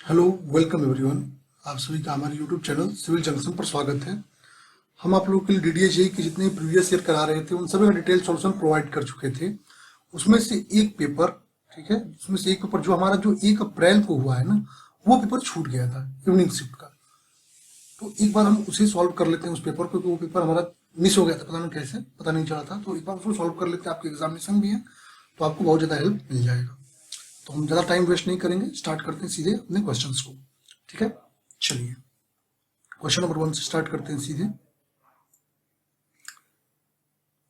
Hello, welcome everyone. आप सभी का हमारे यूट्यूब चैनल सिविल जंक्शन पर स्वागत है। हम आप लोगों के लिए डीडीएचई के जितने प्रीवियस ईयर करा रहे थे उन सभी का डिटेल सॉल्यूशन प्रोवाइड कर चुके थे। उसमें से एक पेपर, ठीक है, उसमें से एक पेपर जो हमारा जो 1 अप्रैल को हुआ है ना, वो पेपर छूट गया था इवनिंग शिफ्ट का। तो एक बार हम उसे सॉल्व कर लेते हैं उस पेपर को, क्योंकि वो पेपर हमारा मिस हो गया था, पता नहीं कैसे, पता नहीं चला था। तो एक बार उसको सॉल्व कर लेते हैं, आपके एग्जामिनेशन भी है तो आपको बहुत ज़्यादा हेल्प मिल जाएगा। तो हम ज़्यादा टाइम वेस्ट नहीं करेंगे, स्टार्ट करते हैं सीधे अपने क्वेश्चंस को। ठीक है, चलिए क्वेश्चन नंबर 1 से स्टार्ट करते हैं सीधे।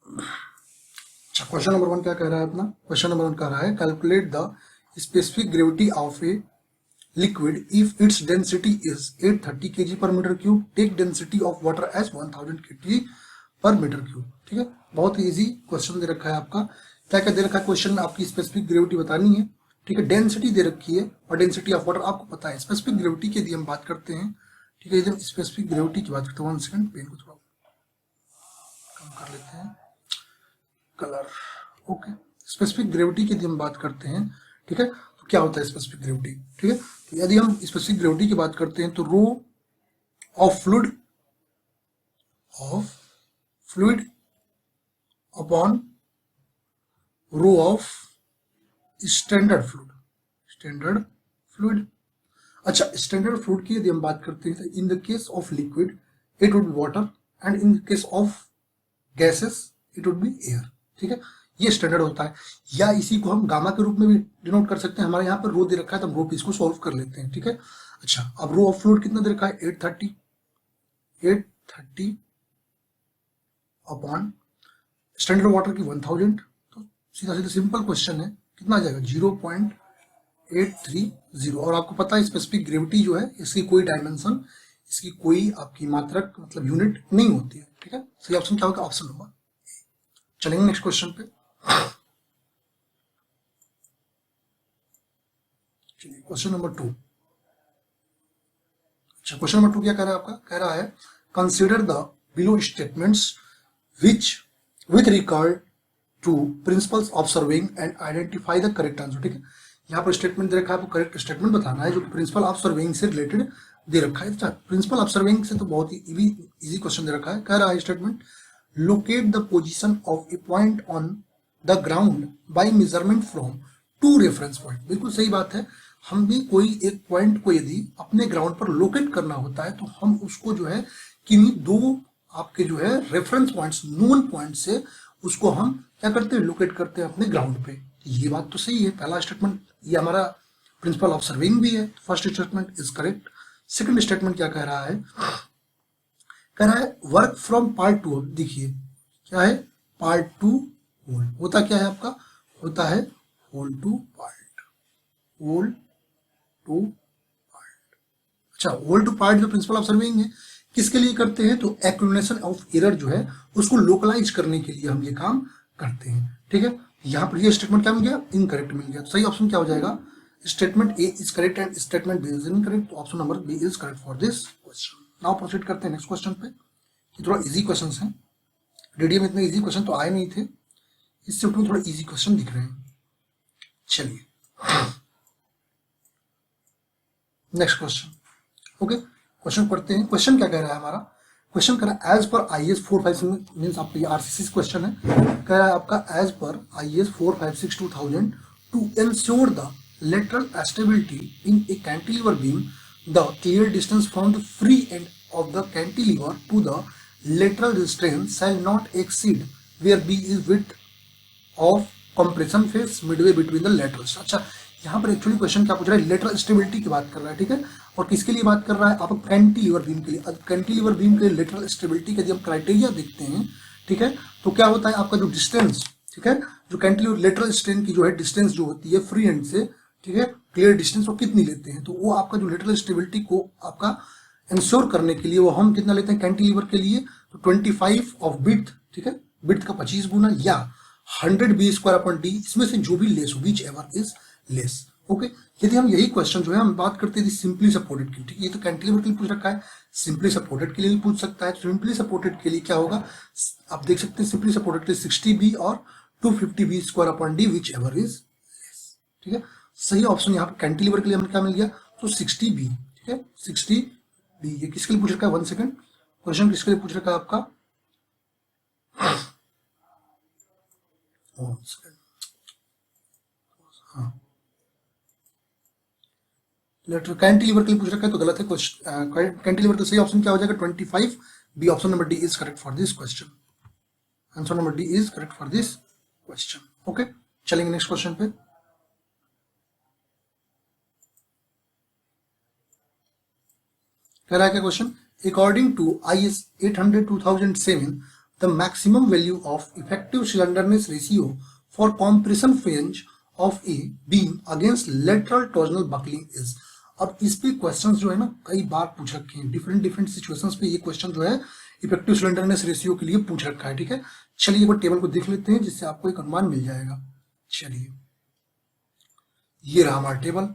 अच्छा, क्वेश्चन नंबर 1 क्या कह रहा है अपना? क्वेश्चन नंबर 1 कह रहा है calculate the specific gravity of a liquid if its density is 830 kg per meter cube, take density of water as 1000 kg per meter cube. ठीक है, बहुत ही इजी क्वेश्चन दे रखा है आपका। क्या क्या दे रखा है क्वेश्चन में? आपकी स्पेसिफिक ग्रेविटी बतानी है, ठीक है, डेंसिटी दे रखी है और डेंसिटी ऑफ वाटर आपको पता है। स्पेसिफिक ग्रेविटी की यदि हम बात करते हैं, ठीक है, यदि हम स्पेसिफिक ग्रेविटी की बात करते हैं, 1 सेकंड, पेन को थोड़ा कम कर लेते हैं, कलर। ओके, स्पेसिफिक ग्रेविटी की यदि हम बात करते हैं, ठीक है, तो क्या होता है स्पेसिफिक ग्रेविटी? ठीक है, तो यदि हम स्पेसिफिक ग्रेविटी की बात करते हैं तो rho of fluid upon rho of standard fluid. अच्छा, स्टैंडर्ड फ्लूइड की यदि हम बात करते हैं, in the case of liquid it would be water and in the case of gases it would be air. ठीक है, ये स्टैंडर्ड होता है, या इसी को हम गामा के रूप में भी डिनोट कर सकते हैं। हमारे यहाँ पर रो दे रखा है तो हम रो पीस को सॉल्व कर लेते हैं। ठीक है, अच्छा, अब रो ऑफ फ्लूइड कितना दे रखा है? 830 अपॉन स्टैंडर्ड वाटर की 1000। तो सीधा सीधा सिंपल क्वेश्चन है, कितना आ जाएगा? 0.830। और आपको पता है स्पेसिफिक ग्रेविटी जो है, इसकी कोई डायमेंशन, इसकी कोई आपकी मात्रक मतलब यूनिट नहीं होती है। ठीक है, सही ऑप्शन क्या होगा? Option number. चलेंगे नेक्स्ट क्वेश्चन पे। चलिए क्वेश्चन नंबर 2। अच्छा, क्वेश्चन नंबर 2 क्या कह रहा है आपका? कह रहा है consider the below statements which with regard to principles of serving and identify the correct answer. ठीक है, यहाँ पर स्टेटमेंट दे रखा है, आपको करेक्ट स्टेटमेंट बताना है जो प्रिंसिपल ऑफ सर्विंग से रिलेटेड दे रखा है। प्रिंसिपल ऑफ सर्विंग से तो बहुत ही इजी क्वेश्चन दे रखा है। कह रहा है statement locate the position of A point on the ground by measurement from 2 reference point. बिल्कुल सही बात है, हम भी कोई एक पॉइंट को यदि अपने ग्राउंड पर लोकेट करना होता है तो हम उसको जो है किन्हीं 2 आपके जो है रेफरेंस पॉइंट्स, नोन पॉइंट से उसको हम क्या करते हैं? लोकेट करते हैं अपने ग्राउंड पे। ये बात तो सही है, पहला स्टेटमेंट ये हमारा प्रिंसिपल ऑफ सर्विंग भी है, first statement is correct. Second statement क्या कह रहा है? कह रहा है वर्क फ्रॉम पार्ट 2। अब देखिए क्या है? पार्ट 2 होल होता क्या है आपका? होता है whole to part, whole to part. अच्छा, होल टू पार्ट जो प्रिंसिपल ऑफ सर्विंग है किसके लिए करते हैं? तो एक्यूमुलेशन ऑफ एरर जो है उसको लोकलाइज करने के लिए हम ये काम करते हैं। ठीक है, यहाँ पर ये स्टेटमेंट क्या मिल गया? इनकरेक्ट मिल गया। तो सही ऑप्शन क्या हो जाएगा? Statement A is correct and statement B is incorrect. तो option number B is correct for this question. Now proceed करते हैं नेक्स्ट क्वेश्चन पे। ये थोड़ा इजी क्वेश्चन है, रेडियो में इतने इजी क्वेश्चन तो आए नहीं थे, इससे उसमें थोड़ा इजी क्वेश्चन दिख रहे हैं। चलिए नेक्स्ट क्वेश्चन। ओके, क्वेश्चन पढ़ते हैं। क्वेश्चन क्या कह रहा है हमारा? क्वेश्चन कह रहा है एज पर IAS 456 मीन्स आपका ये RCC क्वेश्चन है। कह रहा है आपका as per IAS 456/2000 to ensure the lateral stability in a cantilever beam, the clear distance from the free end of the cantilever to the lateral restraint shall not exceed where B is width of compression phase midway between the laterals। अच्छा, यहाँ पर actually question क्या पूछ रहा है? Lateral stability की बात कर रहा है। ठीक है, और किसके लिए बात कर रहा है? आप कैंटिलीवर बीम के लिए। कैंटिलीवर बीम के लिए लेटरल स्टेबिलिटी के यदि हम क्राइटेरिया देखते हैं, ठीक है, तो क्या होता है आपका जो डिस्टेंस, ठीक है, जो कैंटिलीवर लेटरल स्ट्रेन की जो है डिस्टेंस जो होती है फ्री एंड से, ठीक है, क्लियर डिस्टेंस वो कितनी लेते हैं? तो वो आपका जो लेटरल स्टेबिलिटी को आपका इंश्योर करने के लिए वो हम कितना लेते हैं कैंटिलीवर के लिए? तो 25 ऑफ विड्थ, ठीक है, विड्थ का 25 गुना या 100 B² D, इसमें से जो भी लेस हो, which ever is less. Okay, यदि हम यही क्वेश्चन जो है हम बात करते हैं सिंपली सपोर्टेड की, ठीक है, ये तो कैंटिलीवर के लिए पूछ रखा है, सिंपली सपोर्टेड के लिए भी पूछ सकता है। सिंपली सपोर्टेड के लिए क्या होगा? आप देख सकते हैं सिंपली सपोर्टेड के लिए 60B और 250 B² D which ever is less. ठीक है, सही ऑप्शन यहाँ पर कैंटिलीवर के लिए हमें क्या मिल गया? तो 60B, ठीक है 60B। ये किसके लिए पूछ रखा है, 1 सेकेंड, क्वेश्चन किसके लिए पूछ रखा है आपका, हाँ कैंटिलीवर के लिए पूछ रखा है तो गलत है क्वेश्चन। कैंटिलीवर का सही ऑप्शन क्या हो जाएगा, 25B, option number D is correct for this question. Answer number D is correct for this question. Okay, चलेंगे नेक्स्ट क्वेश्चन पे। कह रहा है क्या question, according to IS 800/2007 the maximum value of effective slenderness ratio for compression flange of a beam against lateral torsional buckling is. अब इस पे questions जो है ना कई बार पूछ रखे हैं, डिफरेंट सिचुएशंस पे ये क्वेश्चन जो है इफेक्टिव सिलेंडरनेस रेशियो के लिए पूछ रखा है, ठीक है। चलिए एक बार टेबल को देख लेते हैं जिससे आपको एक अनुमान मिल जाएगा। चलिए ये रहा हमारा टेबल।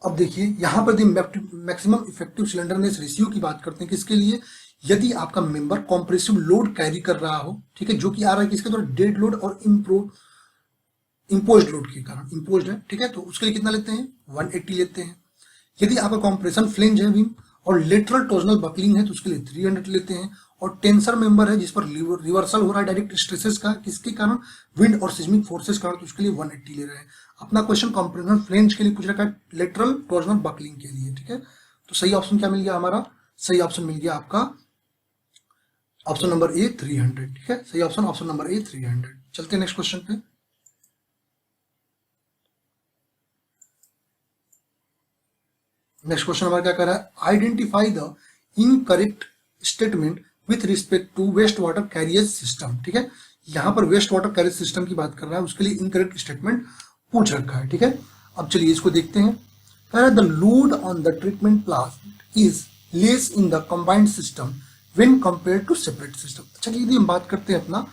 अब देखिए यहां पर मैक्सिमम इफेक्टिव सिलेंडरनेस रेशियो की बात करते हैं किसके लिए, यदि आपका मेंबर कॉम्प्रेसिव लोड कैरी कर रहा हो, ठीक है, जो कि आ रहा है किसके द्वारा, डेड लोड और इम्पोज्ड लोड के कारण, इम्पोज्ड है, ठीक है, तो उसके लिए कितना लेते हैं, 180 लेते हैं। यदि आपका कॉम्प्रेशन फ्लेंज है बीम और लेटरल टॉर्जनल बकलिंग है तो उसके लिए 300 लेते हैं। और टेंसर मेंबर है जिस पर रिवर्सल हो रहा है डायरेक्ट स्ट्रेसेस का, किसके कारण, विंड और सिस्मिक फोर्सेस कारण, तो उसके लिए 180 ले रहे हैं। अपना क्वेश्चन कॉम्प्रेशन फ्लेंज के लिए पूछ रखा है, लेटरल टॉर्जनल बकलिंग के लिए, ठीक है। तो सही ऑप्शन क्या मिल गया हमारा, सही ऑप्शन मिल गया आपका ऑप्शन नंबर ए 300, ठीक है, सही ऑप्शन ऑप्शन नंबर ए 300। चलते हैं नेक्स्ट क्वेश्चन पे। नेक्स्ट क्वेश्चन हमारा क्या कर रहा है, identify the incorrect statement with respect to waste water carriage system, ठीक है। यहां पर वेस्ट वाटर कैरियज सिस्टम की बात कर रहा है, उसके लिए इनकरेक्ट स्टेटमेंट पूछ रखा है, ठीक है। अब चलिए इसको देखते हैं। कह रहा है the load on the treatment plant is less in the combined system when compare to separate system. अच्छा यदि हम बात करते हैं अपना,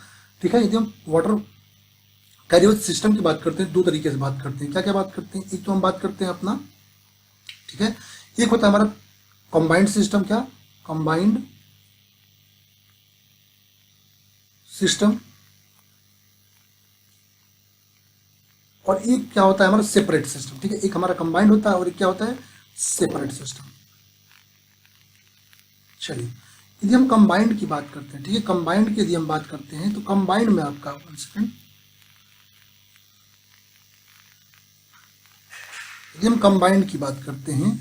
ठीक है, यदि हम वाटर कैरियज सिस्टम की बात करते हैं, दो तरीके से बात करते हैं। क्या क्या बात करते हैं, एक तो हम बात करते हैं अपना, ठीक है, एक होता है हमारा कंबाइंड सिस्टम, क्या, कंबाइंड सिस्टम, और एक क्या होता है हमारा सेपरेट सिस्टम, ठीक है। एक हमारा कंबाइंड होता है और एक क्या होता है, सेपरेट सिस्टम। चलिए यदि हम कंबाइंड की बात करते हैं, ठीक है, कंबाइंड की यदि हम बात करते हैं तो कंबाइंड में आपका 1 सेकेंड, यदि हम कंबाइंड की बात करते हैं,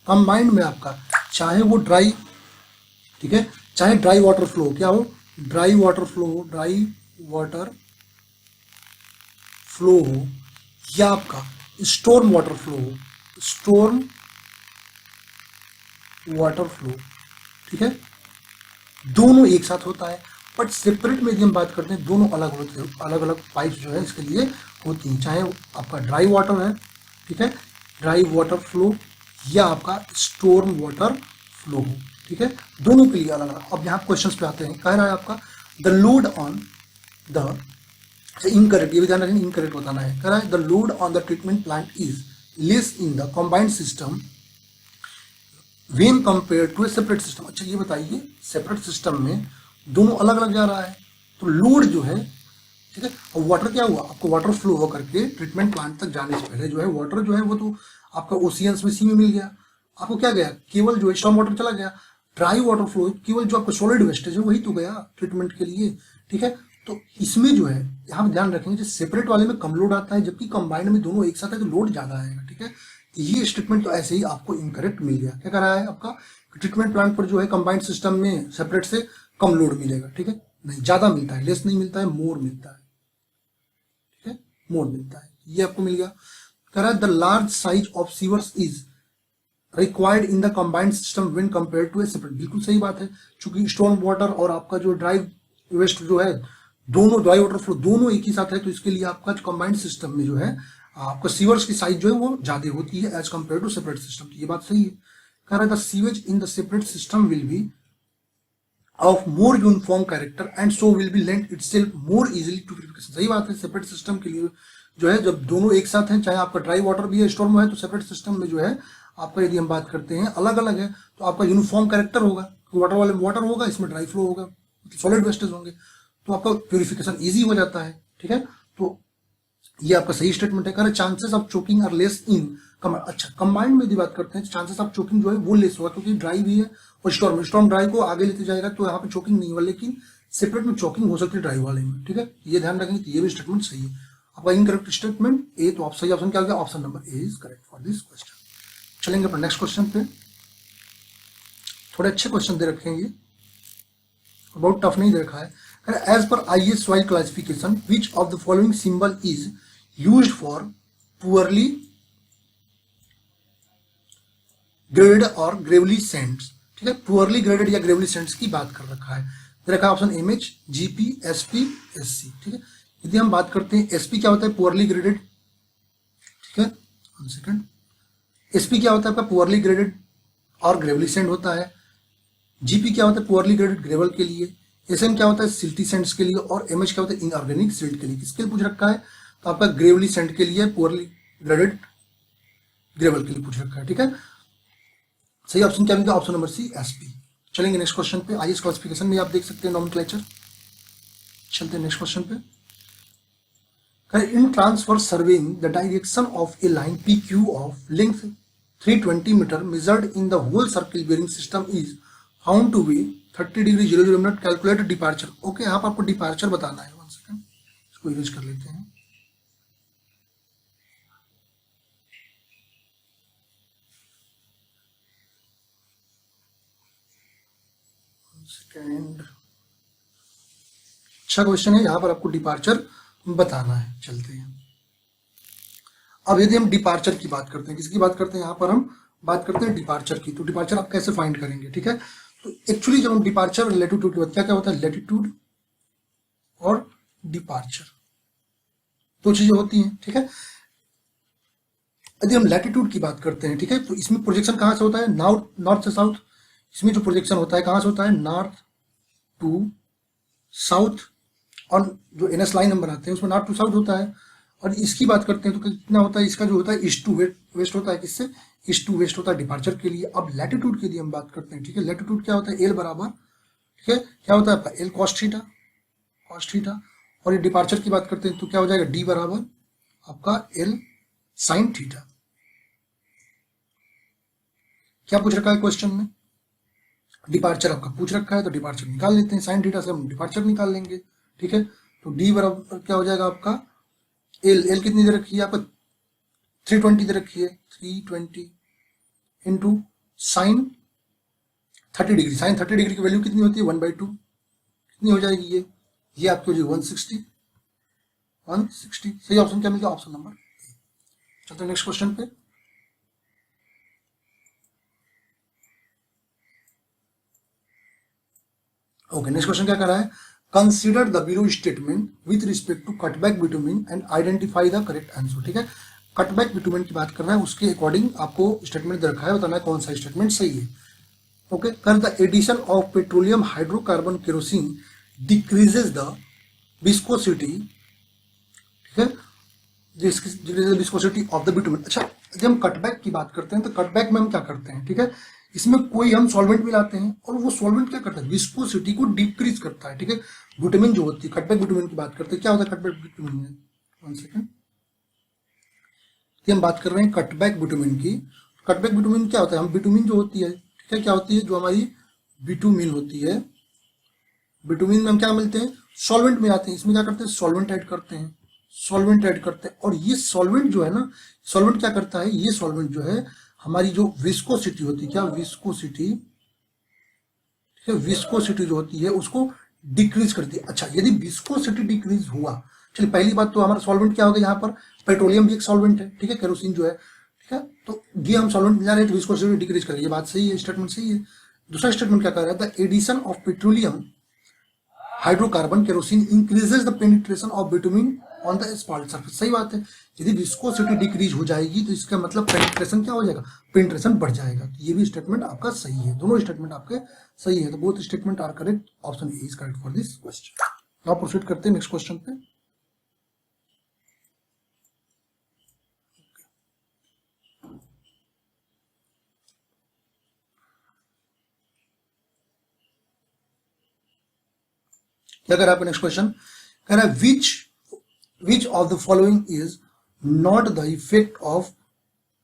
कंबाइंड में आपका चाहे वो ड्राई, ठीक है, चाहे ड्राई वाटर फ्लो क्या हो, ड्राई वाटर फ्लो हो या आपका स्टॉर्म वाटर फ्लो हो, स्टॉर्म वाटर फ्लो, ठीक है, दोनों एक साथ होता है। बट सेपरेट में यदि हम बात करते हैं, दोनों अलग होते हैं, अलग अलग पाइप्स जो है इसके लिए होती हैं। चाहे आपका ड्राई वाटर है, ठीक है, ड्राई वाटर फ्लो या आपका स्टॉर्म वाटर फ्लो हो, ठीक है, दोनों के लिए अलग अलग। अब यहाँ क्वेश्चंस पे आते हैं। कह रहा है आपका the load on the incorrect, ये भी ध्यान रखें, इनकरेक्ट बताना है। कह रहा है the load on the treatment plant is less in the combined system when compare to a separate system. अच्छा ये बताइए, सेपरेट सिस्टम में दोनों अलग अलग जा रहा है तो लोड जो है, ठीक है, और वाटर क्या हुआ, आपको वाटर फ्लो होकर के ट्रीटमेंट प्लांट तक जाने से पहले जो है वाटर जो है वो तो आपका ओशियंस में, सी में मिल गया, आपको क्या गया, केवल जो है स्टॉर्म वाटर चला गया। ड्राई वाटर फ्लो केवल जो आपका सॉलिड वेस्टेज है वही तो गया ट्रीटमेंट के लिए, ठीक है। तो इसमें जो है यहाँ ध्यान रखेंगे, सेपरेट वाले में कम लोड आता है जबकि कंबाइंड में दोनों एक साथ है तो लोड ज्यादा आएगा, ठीक है। ये स्टेटमेंट तो ऐसे ही आपको इनकरेक्ट मिल गया। क्या कर रहा है आपका, ट्रीटमेंट प्लांट पर जो है कंबाइंड सिस्टम में सेपरेट से कम लोड मिलेगा, ठीक है, नहीं ज्यादा मिलता है, लेस नहीं मिलता है, मोर मिलता है, ठीक है, मोर मिलता है, ये आपको मिल गया। कह रहा है the large size of sewers is required in the combined system when compared to a separate. बिल्कुल सही बात है, क्योंकि स्टॉर्म वाटर और आपका जो ड्राई वेस्ट जो है, दोनों ड्राई वाटर फ्लो दोनों एक ही साथ है, तो इसके लिए आपका कंबाइंड सिस्टम में जो है आपका सीवर्स की साइज जो है वो ज्यादा होती है as compare to separate system. ये बात सही है। कह रहा है the sewage in the separate system will be of more uniform character and so will be lend itself more easily to purification. सही बात है, सेपरेट सिस्टम के लिए जो है जब दोनों एक साथ हैं, चाहे आपका ड्राई वाटर भी है स्टॉर्म है, तो सेपरेट सिस्टम में जो है आपका यदि हम बात करते हैं अलग अलग है तो आपका यूनिफॉर्म कैरेक्टर होगा, वाटर वाले में वाटर होगा, इसमें ड्राई फ्लो होगा, सॉलिड वेस्टेज होंगे, तो आपका प्यूरिफिकेशन इजी हो जाता है, ठीक है। तो ये आपका सही स्टेटमेंट है। Chances of choking are less in अच्छा कंबाइंड में यदि बात करते हैं चांसेस ऑफ चोकिंग जो है वो लेस होगा, क्योंकि ड्राई भी है और स्टॉर्म ड्राई को आगे लेते जाएगा तो यहाँ पे चोकिंग नहीं होगा, लेकिन सेपरेट में चोकिंग हो सकती है ड्राई वाले में, ठीक है, ये ध्यान रखेंगे। तो ये भी स्टेटमेंट सही है आपका। इनकरेक्ट स्टेटमेंट ए, तो आप सही ऑप्शन क्या हो गया, option number A is correct for this question. चलेंगे अपने नेक्स्ट क्वेश्चन पे। थोड़े अच्छे क्वेश्चन दे रखे हैं ये, बहुत टफ नहीं दे रखा है। As per IS soil classification which of the following symbol is used for poorly graded और ग्रेवली सैंड्स, ठीक है, पुअरली ग्रेडेड या ग्रेवली सैंड्स की बात कर रखा है। देखा option MH, GP, SP, SC, ठीक है। यदि हम बात करते हैं SP क्या होता है, पुअरली ग्रेडेड, ठीक है, 1 सेकंड। SP क्या होता है आपका, पुअरली ग्रेडेड और ग्रेवली सैंड होता है। GP क्या होता है, पुअरली ग्रेडेड ग्रेवल के लिए। SM क्या होता है, सिल्टी सैंड्स के लिए। और MH क्या होता है, इनऑर्गेनिक सिल्ट के लिए। किसके लिए पूछ रखा है, तो आपका ग्रेवली सैंड के लिए, पुअरली ग्रेडेड ग्रेवल के लिए पूछ रखा है, ठीक है। सही ऑप्शन क्या मिलता है, ऑप्शन नंबर C, SP। चलेंगे नेक्स्ट क्वेश्चन पे। IS क्लासिफिकेशन में आप देख सकते हैं नॉमेनक्लेचर। चलते हैं नेक्स्ट क्वेश्चन पे। In transfer surveying the direction of a line PQ of length 320 metre measured in the whole circle bearing system is found to be 30 degree 00 minute, calculate departure. Okay, यहाँ पर आपको departure बताना है। 1 second, इसको use कर लेते हैं। Second, अच्छा क्वेश्चन है, यहाँ पर आपको डिपार्चर बताना है। चलते हैं। अब यदि हम डिपार्चर की बात करते हैं, किसकी बात करते हैं, यहाँ पर हम बात करते हैं डिपार्चर की। तो डिपार्चर आप कैसे फाइंड करेंगे, ठीक है। तो एक्चुअली जब हम डिपार्चर लैटिट्यूड की बात, क्या क्या होता है, लैटिट्यूड और डिपार्चर दो चीजें होती हैं, ठीक है। यदि हम लैटिट्यूड की बात करते हैं, ठीक है, तो इसमें प्रोजेक्शन कहां से होता है, नॉर्थ से साउथ। इसमें जो प्रोजेक्शन होता है कहां से होता है, नॉर्थ टू साउथ। और जो NS लाइन नंबर आते हैं उसमें नॉर्थ टू साउथ होता है। और इसकी बात करते हैं तो कितना होता है, इसका जो होता है ईस्ट टू वेस्ट होता है। किससे, ईस्ट टू वेस्ट होता है डिपार्चर के लिए। अब लैटिट्यूड के लिए हम बात करते हैं, ठीक है। लैटिट्यूड क्या होता है, L बराबर, ठीक है, क्या होता है आपका L cos थीटा। और ये डिपार्चर की बात करते हैं तो क्या हो जाएगा, D बराबर आपका L sin थीटा। क्या पूछ रखा है क्वेश्चन में, डिपार्चर आपका पूछ रखा है तो डिपार्चर निकाल लेते हैं। साइन थीटा से हम डिपार्चर निकाल लेंगे, ठीक है। तो D बराबर क्या हो जाएगा आपका L कितनी दे रखी है आपका, 320 दे रखी है, 320 into sine 30 degree. Sine 30 degree की वैल्यू कितनी होती है, 1/2, कितनी हो जाएगी ये आपकी हो जाएगी 160। सही ऑप्शन क्या मिलता है, ऑप्शन नंबर ए। चलते हैं नेक्स्ट क्वेश्चन पे। ओके, नेक्स्ट क्वेश्चन क्या कर रहा है, consider the below statement with respect to cutback bitumen and identify the correct answer, ठीक है। कटबैक बिटुमिन की बात कर रहा है, उसके अकॉर्डिंग आपको स्टेटमेंट दे रखा है, बताना है कौन सा स्टेटमेंट सही है। ओके, कर the addition of petroleum hydrocarbon kerosene decreases the viscosity, ठीक है, विस्कोसिटी ऑफ द बिटुमिन। अच्छा, जब हम कटबैक की बात करते हैं तो कटबैक में हम क्या करते हैं, ठीक है, इसमें कोई हम सॉल्वेंट मिलाते हैं और वो सॉल्वेंट क्या करता है, विस्कोसिटी को डिक्रीज करता है, ठीक है। बिटुमिन जो होती है, कटबैक बिटुमिन की बात करते हैं, क्या होता है कटबैक बिटुमिन में, 1 सेकंड, हम बात कर रहे हैं कटबैक बिटुमिन की। कटबैक बिटुमिन क्या होता है, हम बिटुमिन जो होती है, ठीक है, क्या होती है, जो हमारी बिटुमिन होती है, बिटुमिन में हम क्या मिलते हैं, सॉल्वेंट मिलाते हैं। इसमें क्या करते हैं, सॉल्वेंट ऐड करते हैं। और ये सॉल्वेंट जो है ना, सॉल्वेंट क्या करता है, ये सॉल्वेंट जो है हमारी जो विस्कोसिटी होती है, क्या विस्कोसिटी, ठीक है, विस्कोसिटी जो होती है उसको डिक्रीज करती है। अच्छा, यदि विस्कोसिटी डिक्रीज हुआ, चलिए पहली बात तो हमारा सॉल्वेंट क्या होगा, यहाँ पर पेट्रोलियम भी एक सॉल्वेंट है, ठीक है, केरोसिन जो है, ठीक है, तो ये हम सॉल्वेंट मिला रहे हैं तो विस्कोसिटी डिक्रीज करेंगे, ये बात सही है, स्टेटमेंट सही है। दूसरा स्टेटमेंट क्या कर रहा है, the addition of petroleum hydrocarbon kerosene increases the penetration of bitumen on the spot surface. सही बात है, यदि विस्कोसिटी डिक्रीज हो जाएगी तो इसका मतलब पेनिट्रेशन क्या हो जाएगा, पेनिट्रेशन बढ़ जाएगा। तो ये भी स्टेटमेंट आपका सही है, दोनों स्टेटमेंट आपके सही है। तो both statement are correct, option A is correct for this question. Now proceed करते हैं नेक्स्ट क्वेश्चन पे। क्या कर रहा है नेक्स्ट क्वेश्चन, कह रहा है विच of the following is not the effect of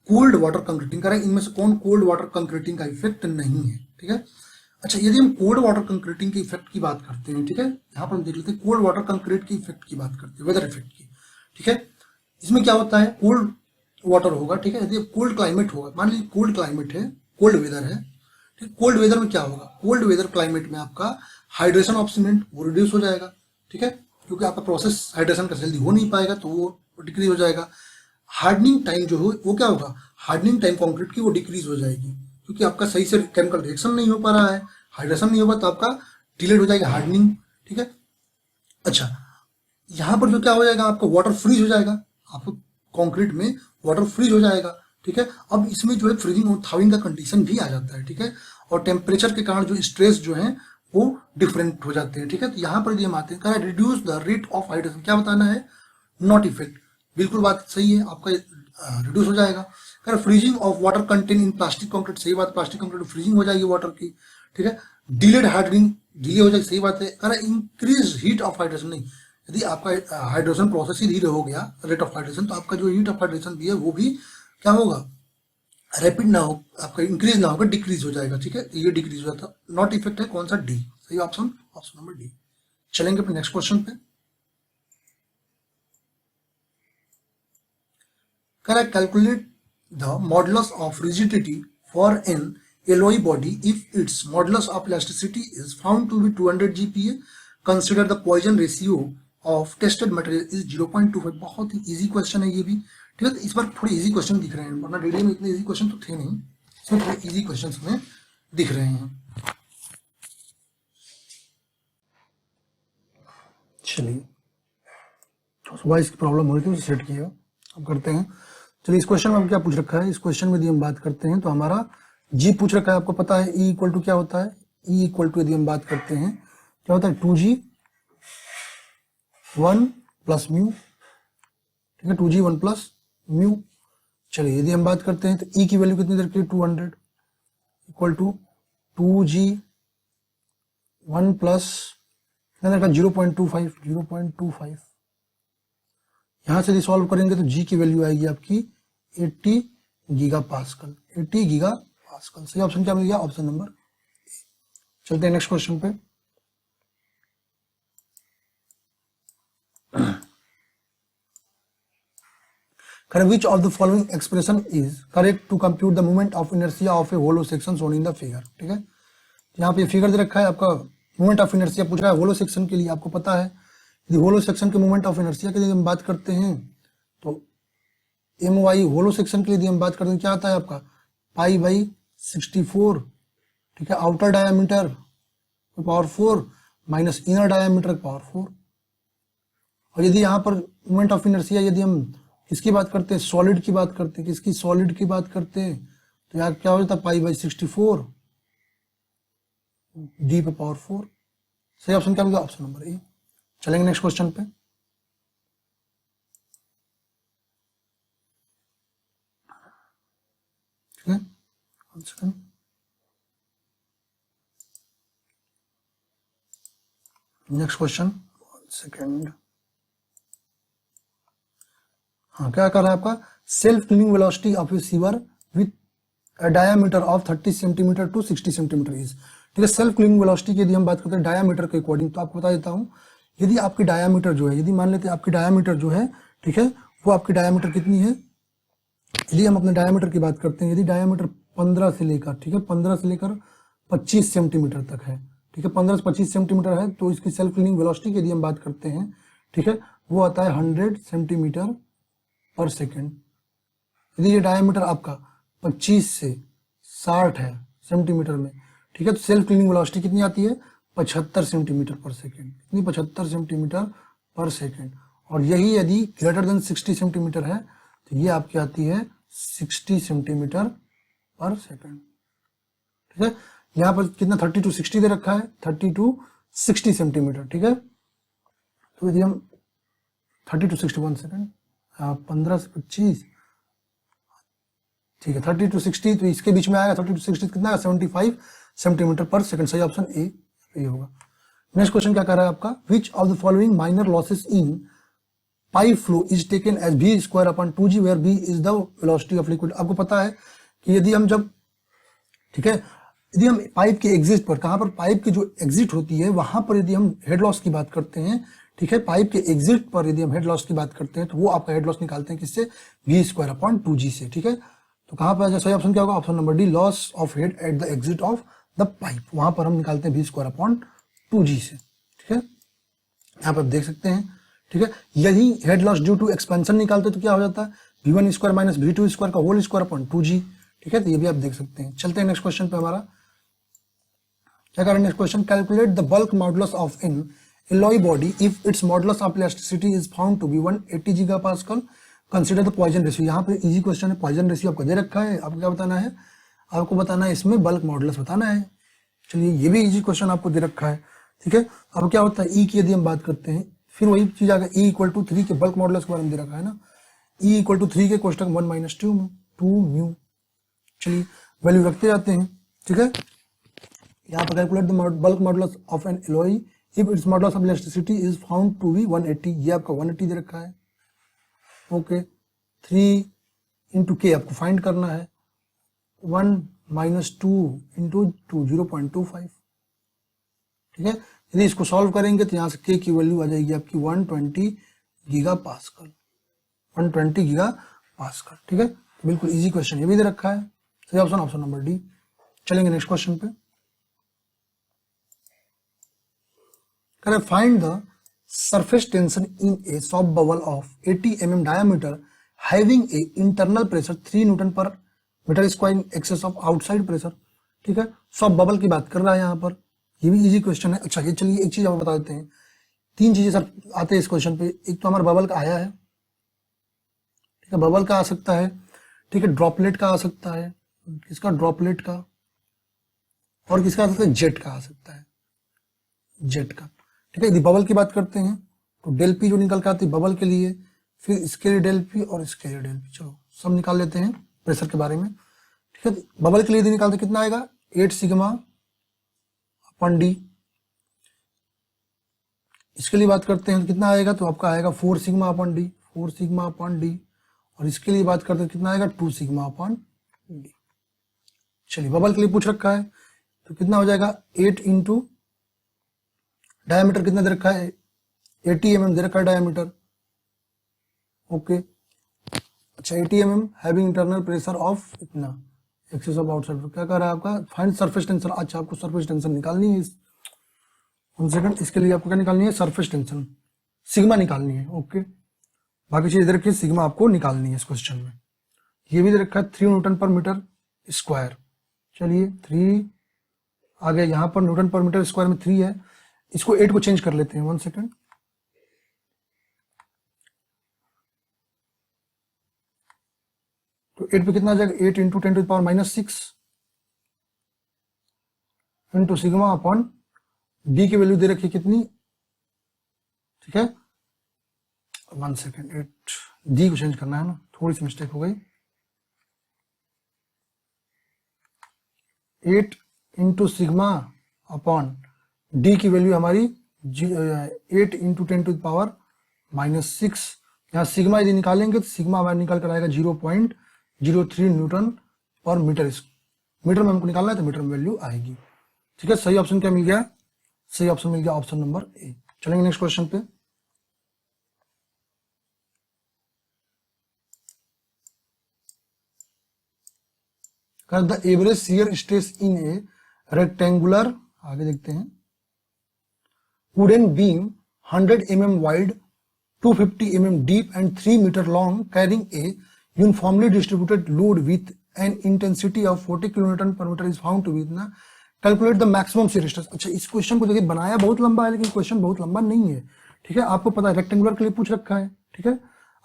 cold water concreting करें, इनमें से कौन कोल्ड वाटर कंक्रीटिंग का इफेक्ट नहीं है, ठीक है। अच्छा, यदि हम कोल्ड वाटर कंक्रीटिंग के इफेक्ट की बात करते हैं, ठीक है, यहाँ पर हम देख लेते हैं कोल्ड वाटर कंक्रीट के इफेक्ट की बात करते हैं, वेदर इफेक्ट की, ठीक है। इसमें क्या होता है, कोल्ड वाटर होगा, ठीक है, यदि कोल्ड क्लाइमेट होगा, मान लीजिए कोल्ड क्लाइमेट है, कोल्ड वेदर है, ठीक, कोल्ड वेदर में क्या होगा, कोल्ड वेदर क्लाइमेट में आपका हाइड्रेशन ऑफ सीमेंट वो रिड्यूस हो जाएगा, ठीक है, क्योंकि आपका प्रोसेस हाइड्रेशन का जल्दी हो नहीं पाएगा तो वो डिक्रीज हो जाएगा। हार्डनिंग टाइम जो हो वो क्या होगा, हार्डनिंग टाइम कंक्रीट की वो डिक्रीज हो जाएगी, क्योंकि आपका सही से केमिकल रिएक्शन नहीं हो पा रहा है, हाइड्रेशन नहीं होगा तो आपका डिलेड हो जाएगा हार्डनिंग, ठीक है। अच्छा, यहाँ पर जो क्या हो जाएगा, आपका वाटर फ्रीज हो जाएगा, आपको कंक्रीट में वाटर फ्रीज हो जाएगा, ठीक है। अब इसमें जो है फ्रीजिंग और थाविंग का कंडीशन भी आ जाता है, ठीक है, और टेम्परेचर के कारण जो स्ट्रेस जो है वो डिफरेंट हो जाते हैं, ठीक है। तो यहाँ पर हम आते हैं, reduce the rate of hydration, क्या बताना है, नॉट इफेक्ट, बिल्कुल बात सही है, आपका रिड्यूस हो जाएगा। Freezing of water contain in plastic concrete, सही बात, प्लास्टिक कंक्रीट फ्रीजिंग हो जाएगी वाटर की, ठीक है। डिलेड हार्डनिंग, डिले हो जाएगी, सही बात है। इंक्रीज हीट ऑफ हाइड्रेशन, नहीं, यदि आपका हाइड्रेशन प्रोसेस ही धीरे हो गया, रेट ऑफ हाइड्रेशन, तो आपका जो हीट ऑफ हाइड्रेशन भी है वो भी क्या होगा, रैपिड ना हो, आपका इंक्रीज ना होगा, डिक्रीज हो जाएगा, ठीक है, ये डिक्रीज हो जाता। नॉट इफेक्ट है कौन सा, डी, सही ऑप्शन, ऑप्शन नंबर डी। चलेंगे अपने नेक्स्ट क्वेश्चन पे। Correct, calculate the modulus of rigidity for an alloy body if its modulus of elasticity is found to be 200 GPa. Consider the Poisson ratio of tested material is 0.25. बहुत ही easy question है ये भी, ठीक है। तो इस बार थोड़े इजी क्वेश्चन दिख रहे हैं, वरना डेली में इतने इजी क्वेश्चन तो थे नहीं, इसमें थोड़े इजी क्वेश्चन हमें दिख रहे हैं। चलिए, वॉइस की प्रॉब्लम हो रही थी, उसे सेट किया, अब करते हैं। चलिए, इस क्वेश्चन में हम क्या पूछ रखा है, इस क्वेश्चन में यदि हम बात करते हैं तो हमारा जी पूछ रखा है, आपको पता है ई इक्वल टू क्या होता है, ई इक्वल टू यदि हम बात करते हैं क्या होता है, 2g 1 प्लस म्यू, ठीक है, 2g 1 प्लस म्यू। चलिए, यदि हम बात करते हैं तो ई की वैल्यू कितनी रखी है, 200 इक्वल टू 2g 1 प्लस 0.25, 0.25। यहां से सॉल्व करेंगे तो जी की वैल्यू आएगी आपकी 80 गीगा पास्कल, 80 गीगा पास्कल। सही ऑप्शन क्या मिल गया, ऑप्शन नंबर ए। चलते हैं नेक्स्ट क्वेश्चन पे। Which of the following expression is correct to compute the moment of inertia of a hollow section shown in the figure, ठीक है। यहाँ पे फिगर दे रखा है, आपका मोमेंट ऑफ इनर्शिया पूछ रहा है होलो सेक्शन के लिए, आपको पता है यदि होलो सेक्शन के मोमेंट ऑफ इनर्शिया के लिए हम बात करते हैं तो एम वाई, होलो सेक्शन के लिए हम बात करते हैं क्या आता है आपका, पाई बाई 64, ठीक है, outer diameter power 4 minus inner diameter power 4। और यदि यहाँ पर मोमेंट ऑफ इनर्शिया यदि हम किसकी बात करते हैं, सॉलिड की बात करते हैं, किसकी, सॉलिड की बात करते हैं, तो यहाँ क्या हो जाता है, पाई बाई 64 डी पे पावर 4। सही ऑप्शन क्या होगा, ऑप्शन नंबर ए। चलेंगे नेक्स्ट क्वेश्चन पे। ठीक है, one second, next question, one second. हाँ, क्या कर रहा है आपका, self cleaning velocity of a sewer with a diameter of 30 centimetre to 60 centimetre is, ठीक है। सेल्फ क्लीनिंग वेलोसिटी की यदि हम बात करते हैं डायामीटर के अकॉर्डिंग, तो आपको बता देता हूँ, यदि आपकी डायामीटर जो है, यदि मान लेते हैं आपकी डायामीटर जो है, ठीक है, वो आपकी डायामीटर कितनी है, यदि हम अपने डायामीटर की बात करते हैं, यदि डायामीटर 15 से लेकर, ठीक है, 15 से लेकर 25 सेंटीमीटर तक है, ठीक है, 15 से 25 सेंटीमीटर है, तो इसकी सेल्फ क्लीनिंग वेलोसिटी की यदि हम बात करते हैं, ठीक है, वो आता है 100 सेंटीमीटर पर सेकेंड। यदि ये डायामीटर आपका 25 से 60 है सेंटीमीटर में, ठीक है, तो सेल्फ क्लीनिंग वेलोसिटी कितनी आती है, 75 सेंटीमीटर पर सेकेंड, कितनी, 75 सेंटीमीटर पर सेकेंड। और यही यदि ग्रेटर देन 60 सेंटीमीटर है तो ये आपकी आती है 60 सेंटीमीटर पर सेकेंड, ठीक है। यहाँ पर कितना 30 to 60 दे रखा है, 30 to 60 सेंटीमीटर, ठीक है। तो यदि हम 30 to 60, 1 सेकेंड, 15 से 25, ठीक है, 30 to 60, तो इसके बीच में आएगा 30 to 60 कितना, 75 सेंटीमीटर पर सेकंड। सही ऑप्शन ए होगा। नेक्स्ट क्वेश्चन क्या कर रहा है आपका, which of the following minor losses in pipe flow is taken as v square upon 2g where v is the velocity of liquid. आपको पता है कि यदि हम जब, ठीक है, यदि हम पाइप के एग्जिट पर, कहां पर पाइप की जो एग्जिट होती है वहां पर यदि हम हेड लॉस की बात करते हैं, ठीक है, पाइप के एग्जिट पर यदि हम हेड लॉस की बात करते हैं तो वो आपका हेड लॉस निकालते हैं किससे, v स्क्वायर अपॉन 2g से, ठीक है। तो कहां पर सही ऑप्शन क्या होगा, option number D, loss of head at the exit of the pipe, वहां पर हम निकालते हैं v स्क्वायर अपॉन 2g से, ठीक है। यहाँ पर आप देख सकते हैं, ठीक है। यही head loss due to expansion निकालते तो क्या हो जाता है, v1 square minus v2 square का होल स्क्वायर अपॉन 2g, ठीक है। तो ये भी आप देख सकते हैं। चलते हैं नेक्स्ट क्वेश्चन पे। हमारा क्या करें next question, calculate the bulk modulus of an alloy body if its modulus of elasticity is found to be 180 gigapascal, consider the Poisson ratio. यहाँ पे इजी क्वेश्चन है, पॉइजन रेशियो आपको दे रखा है, आपको क्या बताना है, आपको बताना है इसमें बल्क मॉडुलस बताना है। चलिए ये भी इजी क्वेश्चन आपको दे रखा है, ठीक है। अब क्या होता है, ई की यदि हम बात करते हैं, फिर वही चीज आ गया, ई इक्वल टू 3 के बल्क मॉडुलस के बारे में दे रखा है ना, ई इक्वल टू 3 के कोष्टक 1 माइनस 2 म्यू। चलिए वैल्यू रखते जाते हैं, ठीक है। यहाँ पर calculate the bulk modulus of an alloy if its modulus of elasticity is found to be 180, ये आपका 180 दे रखा है, ओके। 3 इंटू के आपको फाइंड करना है, 1 माइनस 2 इंटू 2 0.25, ठीक है। यदि इसको सॉल्व करेंगे तो यहाँ से के की वैल्यू आ जाएगी आपकी 120 गीगा पास्कल, 120 गीगा पास्कल, ठीक है। बिल्कुल इजी क्वेश्चन ये भी दे रखा है, सही ऑप्शन ऑप्शन नंबर डी। चलेंगे नेक्स्ट क्वेश्चन पे। करें find the surface tension in a soft bubble of 80 mm diameter having a internal pressure 3 newton per metre square in excess of outside pressure, ठीक है। सॉफ्ट बबल की बात कर रहा है यहाँ पर, ये भी इजी क्वेश्चन है। अच्छा ये चलिए एक चीज आपको बता देते हैं, 3 चीजें सर आते हैं इस क्वेश्चन पे। एक तो हमारा बबल का आया है, ठीक है, बबल का आ सकता है, ठीक है, ड्रॉपलेट का आ सकता है, किसका, ड्रॉपलेट का, और किसका आ सकता है, जेट का आ सकता है, जेट का, ठीक है। यदि बबल की बात करते हैं तो डेल पी जो निकल के आती है बबल के लिए, फिर इसके लिए डेल पी और इसके लिए डेल पी, चलो सब निकाल लेते हैं प्रेशर के बारे में, ठीक है। बबल के लिए यदि निकालते कितना आएगा, 8 सिग्मा अपॉन डी। इसके लिए बात करते हैं तो कितना आएगा, तो आपका आएगा 4 sigma upon D, 4 sigma upon D. और इसके लिए बात करते हैं कितना आएगा, 2 सिग्मा अपॉन डी। चलिए बबल के लिए पूछ रखा है तो कितना हो जाएगा, 8 इंटू डायमीटर कितना दे रखा है, 80 mm दे रखा है डायमीटर, ओके। अच्छा 80 mm having internal pressure of इतना एक्सेस ऑफ आउटसाइड, क्या कर रहा है आपका, फाइंड सरफेस टेंशन। अच्छा आपको सरफेस टेंशन निकालनी है, 1 सेकंड, इसके लिए आपको क्या निकालनी है, सरफेस टेंशन, सिग्मा निकालनी है, ओके। बाकी चीज इधर की सिग्मा आपको निकालनी है इस क्वेश्चन में। ये भी दे रखा है 3 न्यूटन पर मीटर स्क्वायर। चलिए 3 आ गया, यहाँ पर न्यूटन पर मीटर स्क्वायर में 3 है, इसको 8 को चेंज कर लेते हैं, 1 सेकंड। तो 8 पे कितना आ जाएगा, 8 into 10 to the power minus 6 into sigma upon D की वैल्यू दे रखी कितनी, ठीक है, 1 सेकंड, 8 डी को चेंज करना है ना, थोड़ी सी मिस्टेक हो गई। 8 इंटू सिग्मा अपॉन डी की वैल्यू हमारी 8 into 10 to the power minus 6। यहाँ सिग्मा यदि निकालेंगे तो सिग्मा हमारा निकाल कर आएगा 0.03 न्यूटन पर मीटर। मीटर में हमको निकालना है तो मीटर में वैल्यू आएगी, ठीक है। सही ऑप्शन क्या मिल गया, सही ऑप्शन मिल गया ऑप्शन नंबर ए। चलेंगे नेक्स्ट क्वेश्चन पे। The average shear stress in A rectangular, आगे देखते हैं, wooden beam 100 mm wide, 250 mm deep and 3 meter long, carrying a uniformly distributed load with an intensity of 40 kN per meter is found to be इतना, calculate the maximum shear stress. अच्छा इस question को देखिए बनाया बहुत लंबा है लेकिन क्वेश्चन बहुत लंबा नहीं है, ठीक है। आपको पता है रेक्टेंगुलर के लिए पूछ रखा है, ठीक है।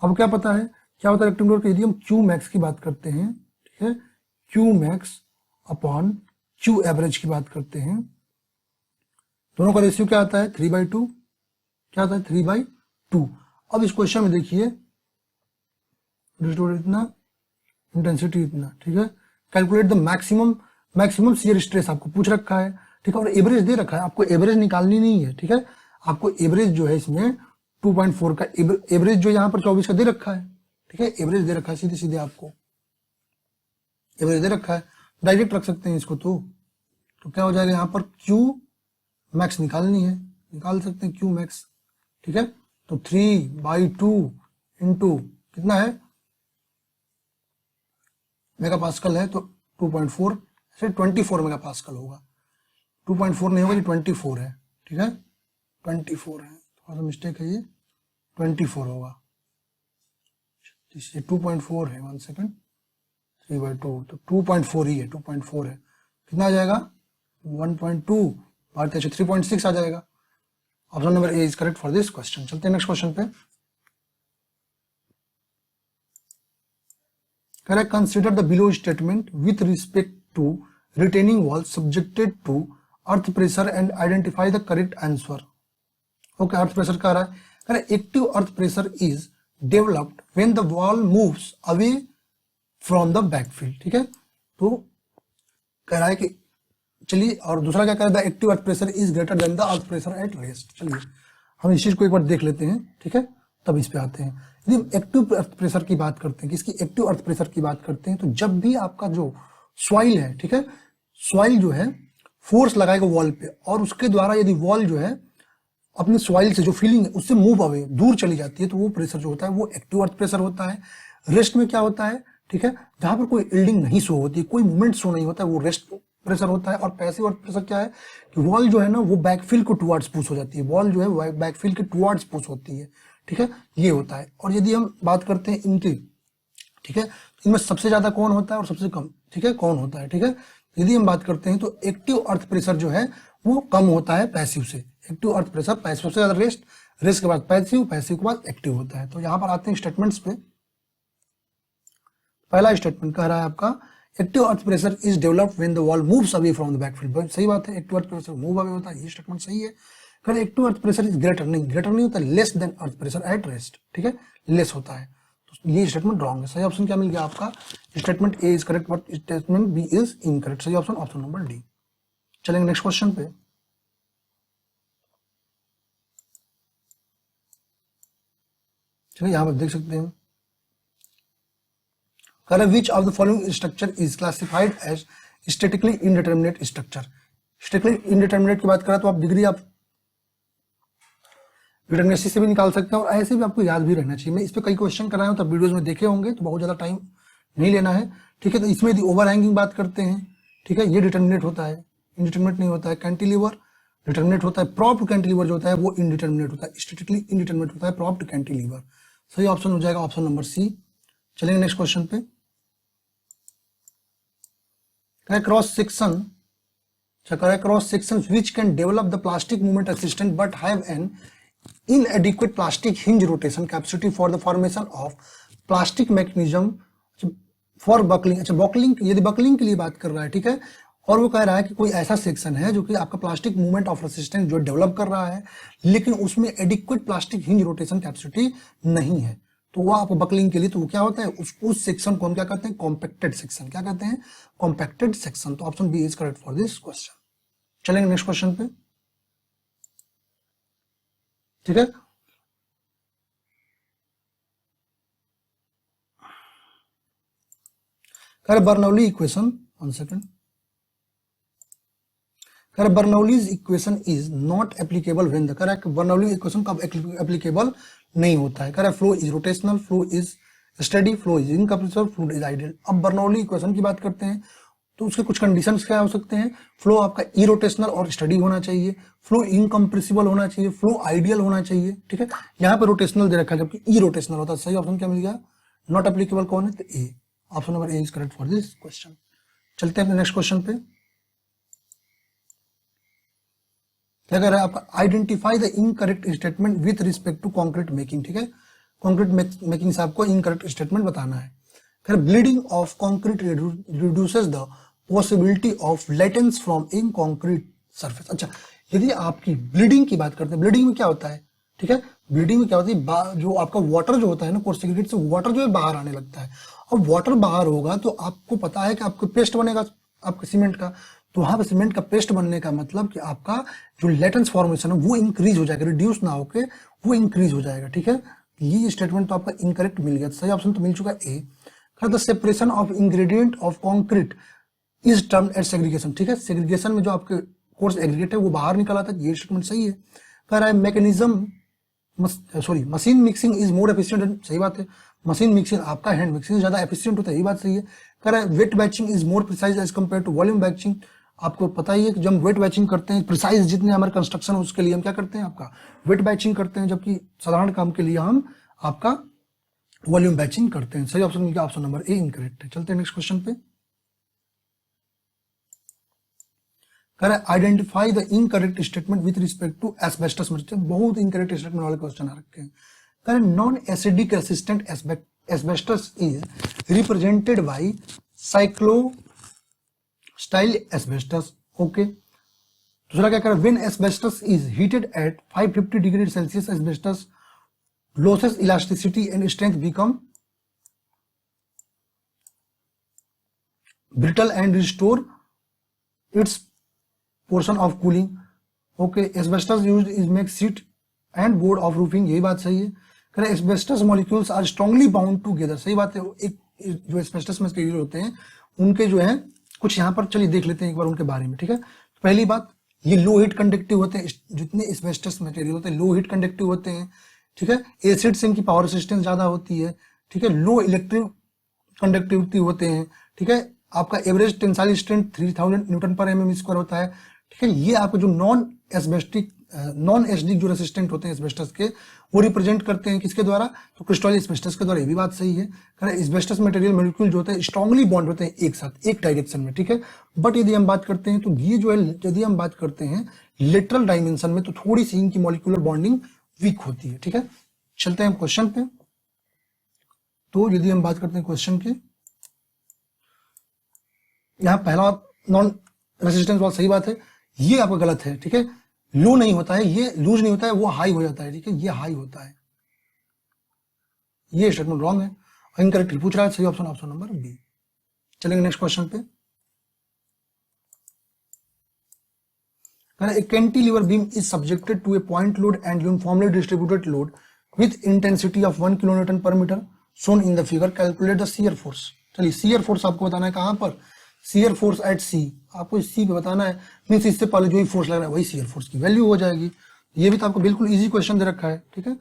अब क्या पता है, क्या होता है रेक्टेंगुलर के, यदि हम क्यू मैक्स की बात करते हैं, ठीक है, Q max upon Q average की बात करते हैं, दोनों का रेशियो क्या आता है, 3/2, क्या आता है 3/2। अब इस क्वेश्चन में देखिए इतना, इंटेंसिटी इतना, ठीक है। Calculate the maximum shear stress आपको पूछ रखा है, ठीक है, और एवरेज दे रखा है, आपको एवरेज निकालनी नहीं है, ठीक है। आपको एवरेज जो है इसमें 2.4 का एवरेज जो यहाँ पर 24 का दे रखा है, ठीक है, एवरेज दे रखा है, सीधे सीधे आपको एवरेज दे रखा है, डायरेक्ट रख सकते हैं इसको। तो क्या हो जाएगा यहाँ पर क्यू मैक्स निकालनी है, निकाल सकते हैं क्यू मैक्स, ठीक है। तो 3/2 इंटू कितना है मेगा पास्कल है, तो 2.4 से 24 मेगा पास्कल होगा, 2.4 नहीं होगा, ये 24 है, ठीक है, 24 है, थोड़ा सा मिस्टेक है, ये 24 होगा, ये 2.4 है, 1 सेकेंड, 3/2 तो 2.4 ही है, 2.4 है, कितना आ जाएगा 1.2 भारतीय 3.6 आ जाएगा। Option number A is correct for this question. चलते हैं नेक्स्ट क्वेश्चन पे। Correct, consider the below statement with respect to retaining wall subjected to earth pressure and identify the correct answer. Okay, earth pressure कह रहा है, correct, active earth pressure is developed when the wall moves away from the backfield, ठीक है। तो कह रहा है कि चलिए, और दूसरा क्या कह रहा है, active earth pressure is greater than the earth pressure at rest. चलिए हम इस चीज को एक बार देख लेते हैं, ठीक है, तब इस पे आते हैं। यदि एक्टिव अर्थ प्रेशर की बात करते हैं, किसकी, एक्टिव अर्थ प्रेशर की बात करते हैं, तो जब भी आपका जो सॉइल है, ठीक है, सॉइल जो है फोर्स लगाएगा वॉल पे, और उसके द्वारा यदि वॉल जो है अपनी सॉइल से जो फीलिंग है उससे मूव अवे, दूर चली जाती है, तो वो प्रेशर जो होता है वो एक्टिव अर्थ प्रेशर होता है। रेस्ट में क्या होता है, ठीक है, जहां पर कोई यील्डिंग नहीं शो होती, कोई मूवमेंट शो नहीं होता है, वो रेस्ट प्रेशर होता है। और पैसिव अर्थ प्रेशर क्या है कि वॉल जो है ना वो बैकफील को टुवर्ड्स पुश हो जाती है, वॉल जो है बैकफील के टुवर्ड्स पुश होती है, ठीक है, ये होता है। और यदि हम बात करते हैं इनकी, ठीक है, इनमें सबसे ज्यादा कौन होता है और सबसे कम, ठीक है, कौन होता है, ठीक है। यदि हम बात करते हैं तो एक्टिव अर्थ प्रेशर जो है वो कम होता है पैसिव से। एक्टिव अर्थ प्रेशर पैसिव, सबसे ज्यादा रेस्ट, रेस्ट के बाद पैसिव, पैसिव के बाद एक्टिव होता है। तो यहां पर आते हैं स्टेटमेंट्स पे। पहला स्टेटमेंट कह रहा है आपका, active earth pressure is developed when the wall moves away from the backfield. सही बात है, active earth pressure move away होता है, ये स्टेटमेंट सही है। फिर active earth pressure is greater, नहीं, ग्रेटर नहीं होता, less than earth pressure at rest, ठीक है, लेस होता है, तो ये स्टेटमेंट रॉन्ग है। सही ऑप्शन क्या मिल गया आपका, statement A is correct but statement B is incorrect. सही ऑप्शन ऑप्शन नंबर डी। चलेंगे नेक्स्ट क्वेश्चन पे। चलिए यहां पर देख सकते हैं, correct, which of the following structure is classified as statically indeterminate structure. Statically indeterminate की बात करें तो आप डिग्री आप डिटरमिनेसी से भी निकाल सकते हैं, और ऐसे भी आपको याद भी रहना चाहिए। मैं इस पे कई क्वेश्चन कराया हूं, तब वीडियोस में देखे होंगे, तो बहुत ज्यादा टाइम नहीं लेना है, ठीक है। तो इसमें यदि ओवर हैंगिंग बात करते हैं, ठीक है, ये डिटरमिनेट होता है, इनडिटरमिनेट नहीं होता है। कैंटिलीवर डिटरमिनेट होता है, प्रॉप्ड कैंटिलीवर जो होता है वो इनडिटरमिनेट होता है, स्टैटिकली इनडिटरमिनेट होता है प्रॉप्ड कैंटिलीवर। सही ऑप्शन हो जाएगा ऑप्शन नंबर सी। चलेंगे नेक्स्ट क्वेश्चन पे। Cross section, cross section which can develop the plastic movement assistant but have an inadequate plastic hinge rotation capacity for the formation of plastic mechanism for buckling। अच्छा, buckling, यदि buckling के लिए बात कर रहा है, ठीक है, और वो कह रहा है कि कोई ऐसा सेक्शन है जो कि आपका प्लास्टिक मूवमेंट ऑफ रेसिस्टेंस जो डेवलप कर रहा है, लेकिन उसमें adequate plastic hinge rotation capacity नहीं है, तो वो आपको बकलिंग के लिए, तो वो क्या होता है, उस सेक्शन को हम क्या कहते हैं, कॉम्पैक्टेड सेक्शन। क्या कहते हैं, कॉम्पैक्टेड सेक्शन। तो option B is correct for this question. चलेंगे नेक्स्ट क्वेश्चन पे, ठीक है। कर बर्नौली इक्वेशन, 1 सेकेंड, कर Bernoulli's equation is not applicable when the, correct, Bernoulli equation कब एप्लीकेबल नहीं होता है। Correct, flow is rotational, flow is steady, flow is incompressible, flow is ideal. अब बर्नौली इक्वेशन की बात करते हैं तो उसके कुछ कंडीशंस क्या हो सकते हैं, फ्लो आपका इरोटेशनल और स्टडी होना चाहिए, फ्लो इनकंप्रेसिबल होना चाहिए, फ्लो आइडियल होना चाहिए, ठीक है। यहाँ पे रोटेशनल दे रखा है जबकि इरोटेशनल होता है। सही ऑप्शन क्या मिल गया, नॉट एप्लीकेबल कौन है, तो A, option number A is correct for this question. चलते हैं अपने नेक्स्ट क्वेश्चन पे। क्या कह रहा है आपका, identify the incorrect statement with respect to concrete making, ठीक है, कॉन्क्रीट मेकिंग से आपको इनकरेक्ट स्टेटमेंट बताना है। Bleeding of concrete reduces the possibility of laitance from in concrete surface. अच्छा, यदि आपकी ब्लीडिंग की बात करते हैं, ब्लीडिंग में क्या होता है, ठीक है, ब्लीडिंग में क्या होती है, जो आपका वाटर जो होता है ना, कोर्सेग्रेट से वाटर जो है बाहर आने लगता है। अब वाटर बाहर होगा तो आपको पता है कि आपको पेस्ट बनेगा आपके सीमेंट का, तो वहां पे सीमेंट का पेस्ट बनने का मतलब कि आपका जो लेटेंस फॉर्मेशन है वो इंक्रीज हो जाएगा, रिड्यूस ना होके वो इंक्रीज हो जाएगा, ठीक है। ये स्टेटमेंट तो आपका इनकरेक्ट मिल गया, सही ऑप्शन तो मिल चुका है A. The separation of ingredient of concrete is term at segregation, ठीक है। सेग्रीगेशन में जो आपके कोर्स एग्रीगेट है वो बाहर निकल आता है, ये स्टेटमेंट सही है। कह रहा है mechanism machine mixing is more efficient, सही बात है। मशीन मिक्सिंग आपका हैंड मिक्सिंग ज्यादा एफिशिएंट होता है, ये बात सही है। कह रहा है weight batching is more precise as compare to volume batching, आपको पता ही है कि जब हम वेट बैचिंग करते हैं, प्रिसाइज जितने हमारे कंस्ट्रक्शन है उसके लिए हम क्या करते हैं, आपका वेट बैचिंग करते हैं, जबकि साधारण काम के लिए हम आपका वॉल्यूम बैचिंग करते हैं। सही ऑप्शन मिल गया, ऑप्शन नंबर ए इनकरेक्ट है। चलते हैं नेक्स्ट क्वेश्चन पे। कह रहा है identify the incorrect statement with respect to asbestos material, बहुत इनकरेक्ट स्टेटमेंट वाले क्वेश्चन आ रखे हैं। कह रहा है non acidic resistant asbestos is represented by cyclo style asbestos, okay. दूसरा क्या कर रहा है when asbestos is heated at 550 degree Celsius asbestos loses elasticity and strength become brittle and restore its portion of cooling, okay। asbestos used is make sheet and board of roofing, यही बात सही है। कह रहे asbestos molecules are strongly bound together, सही बात है। एक जो asbestos मटेरियल होते हैं उनके जो है कुछ यहाँ पर चलिए देख लेते हैं एक बार उनके बारे में, ठीक है। पहली बात ये लो हीट कंडक्टिव होते हैं, जितने asbestos मटेरियल होते हैं लो हीट कंडक्टिव होते हैं, ठीक है। एसिड से इनकी पावर रेसिस्टेंस ज्यादा होती है, ठीक है। लो इलेक्ट्रिक कंडक्टिविटी होते हैं, ठीक है। आपका एवरेज टेंसाइल स्ट्रेंथ 3000 न्यूटन पर एमएम स्क्वायर होता है, ठीक है। ये आपके जो नॉन एसिडिक जो रेसिस्टेंट होते हैं एस्बेस्टस के, वो रिप्रेजेंट करते हैं किसके द्वारा, तो क्रिस्टल एस्बेस्टस के द्वारा, ये भी बात सही है। एस्बेस्टस मटेरियल मॉलिक्यूल जो होते हैं स्ट्रांगली बॉन्ड होते हैं एक साथ एक डायरेक्शन में, ठीक है। बट यदि हम बात करते हैं तो ये जो है यदि हम बात करते हैं लेटरल डायमेंशन में तो थोड़ी सी इनकी मॉलिक्यूलर बॉन्डिंग वीक होती है, ठीक है। चलते हैं क्वेश्चन पे। तो यदि हम बात करते हैं क्वेश्चन के, यहां पहला नॉन रेसिस्टेंस वाला सही बात है, ये आपका गलत है, ठीक है। लो नहीं होता है, ये लूज नहीं होता है, वो हाई हो जाता है, ठीक है। ये हाई होता है, ये स्टेटमेंट रॉन्ग है, इनकरेक्ट पूछ रहा है। सही ऑप्शन ऑप्शन नंबर बी। चलेंगे नेक्स्ट क्वेश्चन पे। A cantilever beam is subjected to a point load and uniformly distributed load with intensity of 1 kN per meter shown in the figure. Calculate the shear force. चलिए shear force आपको बताना है कहां पर, shear force at C, आपको C पे बताना है। मीन्स इससे पहले जो भी फोर्स लग रहा है वही shear force की वैल्यू हो जाएगी। ये भी तो आपको बिल्कुल इजी क्वेश्चन दे रखा है, ठीक है।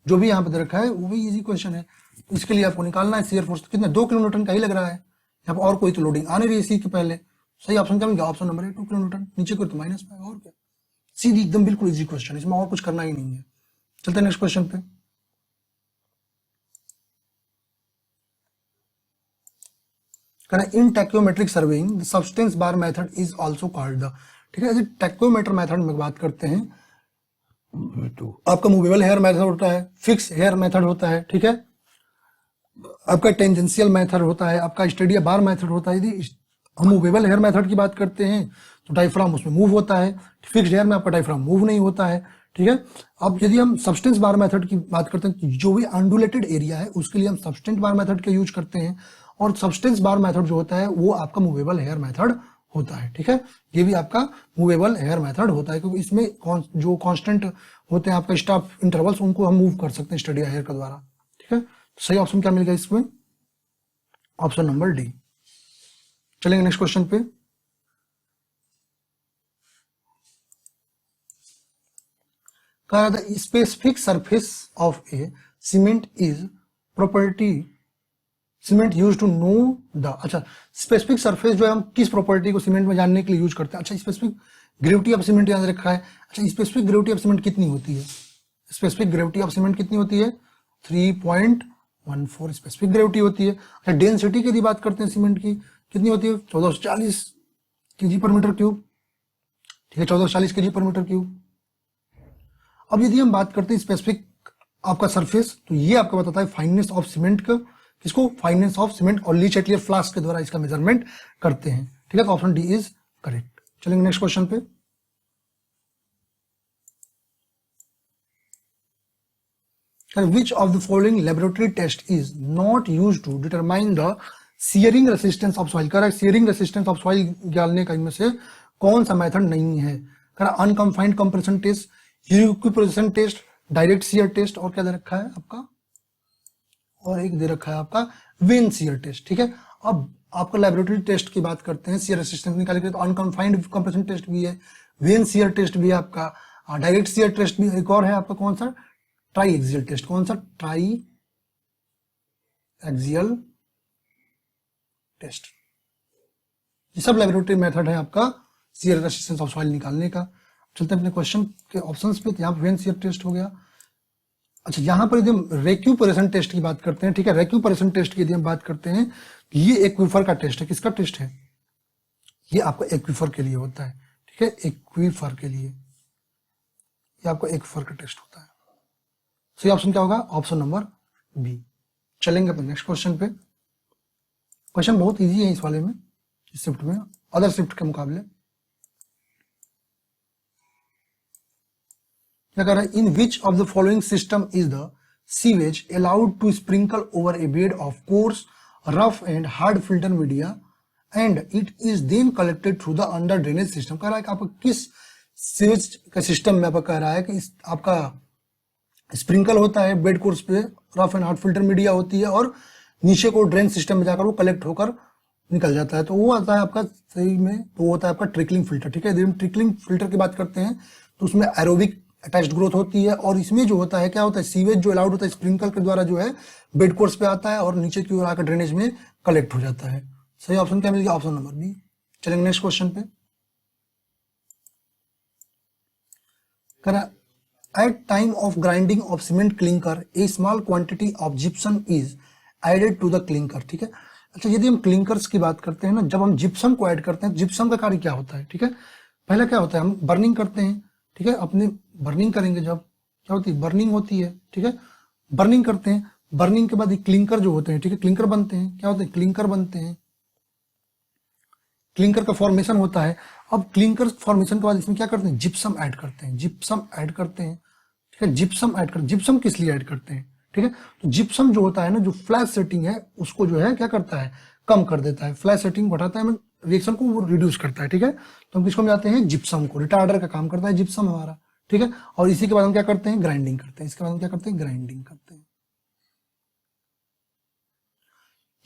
जो भी यहाँ पे दे रखा है वो भी इजी क्वेश्चन है। इसके लिए आपको निकालना है shear force कितना, 2 किलो न्यूटन का ही लग रहा है यहाँ पर, और कोई तो लोडिंग आ नहीं रही है C के पहले। सही ऑप्शन क्या मिल गया, ऑप्शन नंबर 2 किलो न्यूटन, नीचे को तो माइनस में, और क्या, सीधी एकदम बिल्कुल इजी क्वेश्चन, इसमें और कुछ करना ही नहीं है। चलते हैं नेक्स्ट क्वेश्चन पे। In tacheometric surveying the subtense bar method is also called the, ठीक है। टैक्योमेटर मेथड में बात करते हैं तो आपका मूवेबल हेयर मेथड होता है, फिक्स हेयर मेथड होता है, ठीक है। आपका टेंजेंशियल मेथड होता है, आपका स्टेडी बार मेथड होता है। यदि हम मूवेबल हेयर मेथड की बात करते हैं तो डायफ्राम उसमें मूव होता है, फिक्स्ड हेयर में आपका डायफ्राम मूव नहीं होता है, ठीक है। अब यदि हम सब्सटेंस बार मेथड की बात करते हैं तो जो भी अनडुलेटेड एरिया है उसके लिए हम सब्सटेंस बार मेथड का यूज करते हैं, और सब्सटेंस बार मेथड जो होता है वो आपका मूवेबल हेयर मेथड होता है, ठीक है। ये भी आपका मूवेबल हेयर मेथड होता है क्योंकि इसमें जो कांस्टेंट होते हैं आपका स्टाफ इंटरवल्स उनको हम मूव कर सकते हैं स्टेडी हेयर के द्वारा, ठीक है। सही ऑप्शन क्या मिल गया इसमें, ऑप्शन नंबर डी। चलेंगे नेक्स्ट क्वेश्चन पे। कहा the specific surface of a cement is property cement use to know the, अच्छा स्पेसिफिक सरफेस जो है हम किस प्रॉपर्टी को सीमेंट में जानने के लिए यूज करते हैं। अच्छा स्पेसिफिक ग्रेविटी ऑफ सीमेंट याद रखा है। अच्छा स्पेसिफिक ग्रेविटी ऑफ सीमेंट कितनी होती है, स्पेसिफिक ग्रेविटी ऑफ सीमेंट कितनी होती है, 3.14 स्पेसिफिक ग्रेविटी होती है। अच्छा डेंसिटी की यदि बात करते हैं सीमेंट की कितनी होती है, 1440 kg पर मीटर क्यूब, ठीक है, 1440 kg पर मीटर क्यूब। अब यदि हम बात करते हैं स्पेसिफिक आपका सरफेस तो ये आपको बताता है फाइननेस ऑफ सीमेंट का, किसको, फाइननेस ऑफ सीमेंट, और ली चैटलियर फ्लास्क के द्वारा इसका मेजरमेंट करते हैं, ठीक है। तो ऑप्शन डी इज करेक्ट। चलेंगे नेक्स्ट क्वेश्चन पे। Which of the following laboratory test is not used to determine the shearing resistance of soil? कह रहा है shearing resistance of soil जानने का इनमें से कौन सा मेथड नहीं है? कह रहा unconfined compression test, equiposition test, direct shear test, और क्या दे रखा है आपका, और एक दे रखा है आपका वेन शियर टेस्ट। ठीक है, अब आपका लेबोरेटरी टेस्ट की बात करते हैं शियर रेसिस्टेंस निकालने के लिए, तो अनकंफाइंड कंप्रेशन टेस्ट भी है, वेन शियर टेस्ट भी है आपका, डायरेक्ट शियर टेस्ट भी एक और है आपका, कौन सा, ट्राई एक्सियल टेस्ट। कौन सा? Triaxial test. ये सब लेबोरेटरी मेथड है आपका शियर रेसिस्टेंस ऑफ सॉइल निकालने का। चलते हैं अपने क्वेश्चन के ऑप्शंस पे। यहाँ पे वेन शियर टेस्ट हो गया। अच्छा, यहाँ पर यदि हम रेक्यूपरेशन टेस्ट की बात करते हैं, ठीक है, रेक्यूपरेशन टेस्ट की यदि हम बात करते हैं, ये एक्विफर का टेस्ट है। किसका टेस्ट है? ये आपका एक्विफर के लिए होता है। ठीक है, एक्विफर के लिए ये आपका एक्विफर का टेस्ट होता है। सही ऑप्शन क्या होगा? Option number B. चलेंगे अपने नेक्स्ट क्वेश्चन पे। क्वेश्चन बहुत इजी है इस वाले में, इस शिफ्ट में, अदर शिफ्ट के मुकाबले। क्या कह रहा है? In which of the following system is the sewage allowed to sprinkle over a bed of coarse rough and hard filter media and it is then collected through the under drainage system. कह रहा है कि आपका किस sewage का system में आपका कह रहा है कि आपका स्प्रिंकल होता है बेड कोर्स पे, rough and hard filter media होती है, और नीचे को ड्रेन सिस्टम में जाकर वो कलेक्ट होकर निकल जाता है। तो वो आता है आपका सही में, तो वो होता है आपका ट्रिकलिंग फिल्टर। ठीक है, यदि हम ट्रिकलिंग फिल्टर की बात करते हैं तो उसमें एरोबिक अटैच्ड ग्रोथ होती है, और इसमें जो होता है क्या होता है, सीवेज जो अलाउड होता है स्प्रिंकल के द्वारा जो है बेड कोर्स पे आता है और नीचे की ओर आकर ड्रेनेज में कलेक्ट हो जाता है। सही ऑप्शन क्या मिल गया? Option number B. चलेंगे नेक्स्ट क्वेश्चन पे। At time of grinding of cement clinker a small quantity of gypsum is added to the clinker. ठीक है, अच्छा यदि हम क्लिंकर्स की बात करते हैं ना, जब हम जिप्सम को ऐड करते हैं, जिप्सम का कार्य क्या होता है? ठीक है, पहला क्या होता है, हम बर्निंग करते हैं। ठीक है, अपने बर्निंग करेंगे जब, क्या होती है? बर्निंग होती है। ठीक है, बर्निंग करते हैं, बर्निंग के बाद ये क्लिंकर जो होते हैं, ठीक है, क्लिंकर बनते हैं। क्या होते हैं? क्लिंकर बनते हैं। क्लिंकर का फॉर्मेशन होता है। अब क्लिंकर फॉर्मेशन के बाद इसमें क्या करते हैं? जिप्सम ऐड करते हैं। जिप्सम ऐड करते हैं। ठीक है, जिप्सम ऐड कर, जिप्सम किस लिए ऐड करते हैं? ठीक है, तो जिप्सम जो होता है ना, जो फ्लैश सेटिंग है उसको जो है क्या करता है? कम कर देता है। फ्लैश सेटिंग बढ़ाता है, रिएक्शन को वो रिड्यूस करता है। ठीक है, तो हम किसको मिलाते हैं? जिप्सम को। रिटार्डर का काम करता है जिप्सम हमारा। ठीक है, और इसी के बाद हम क्या करते हैं? ग्राइंडिंग करते हैं। इसके बाद हम क्या करते हैं? ग्राइंडिंग करते हैं।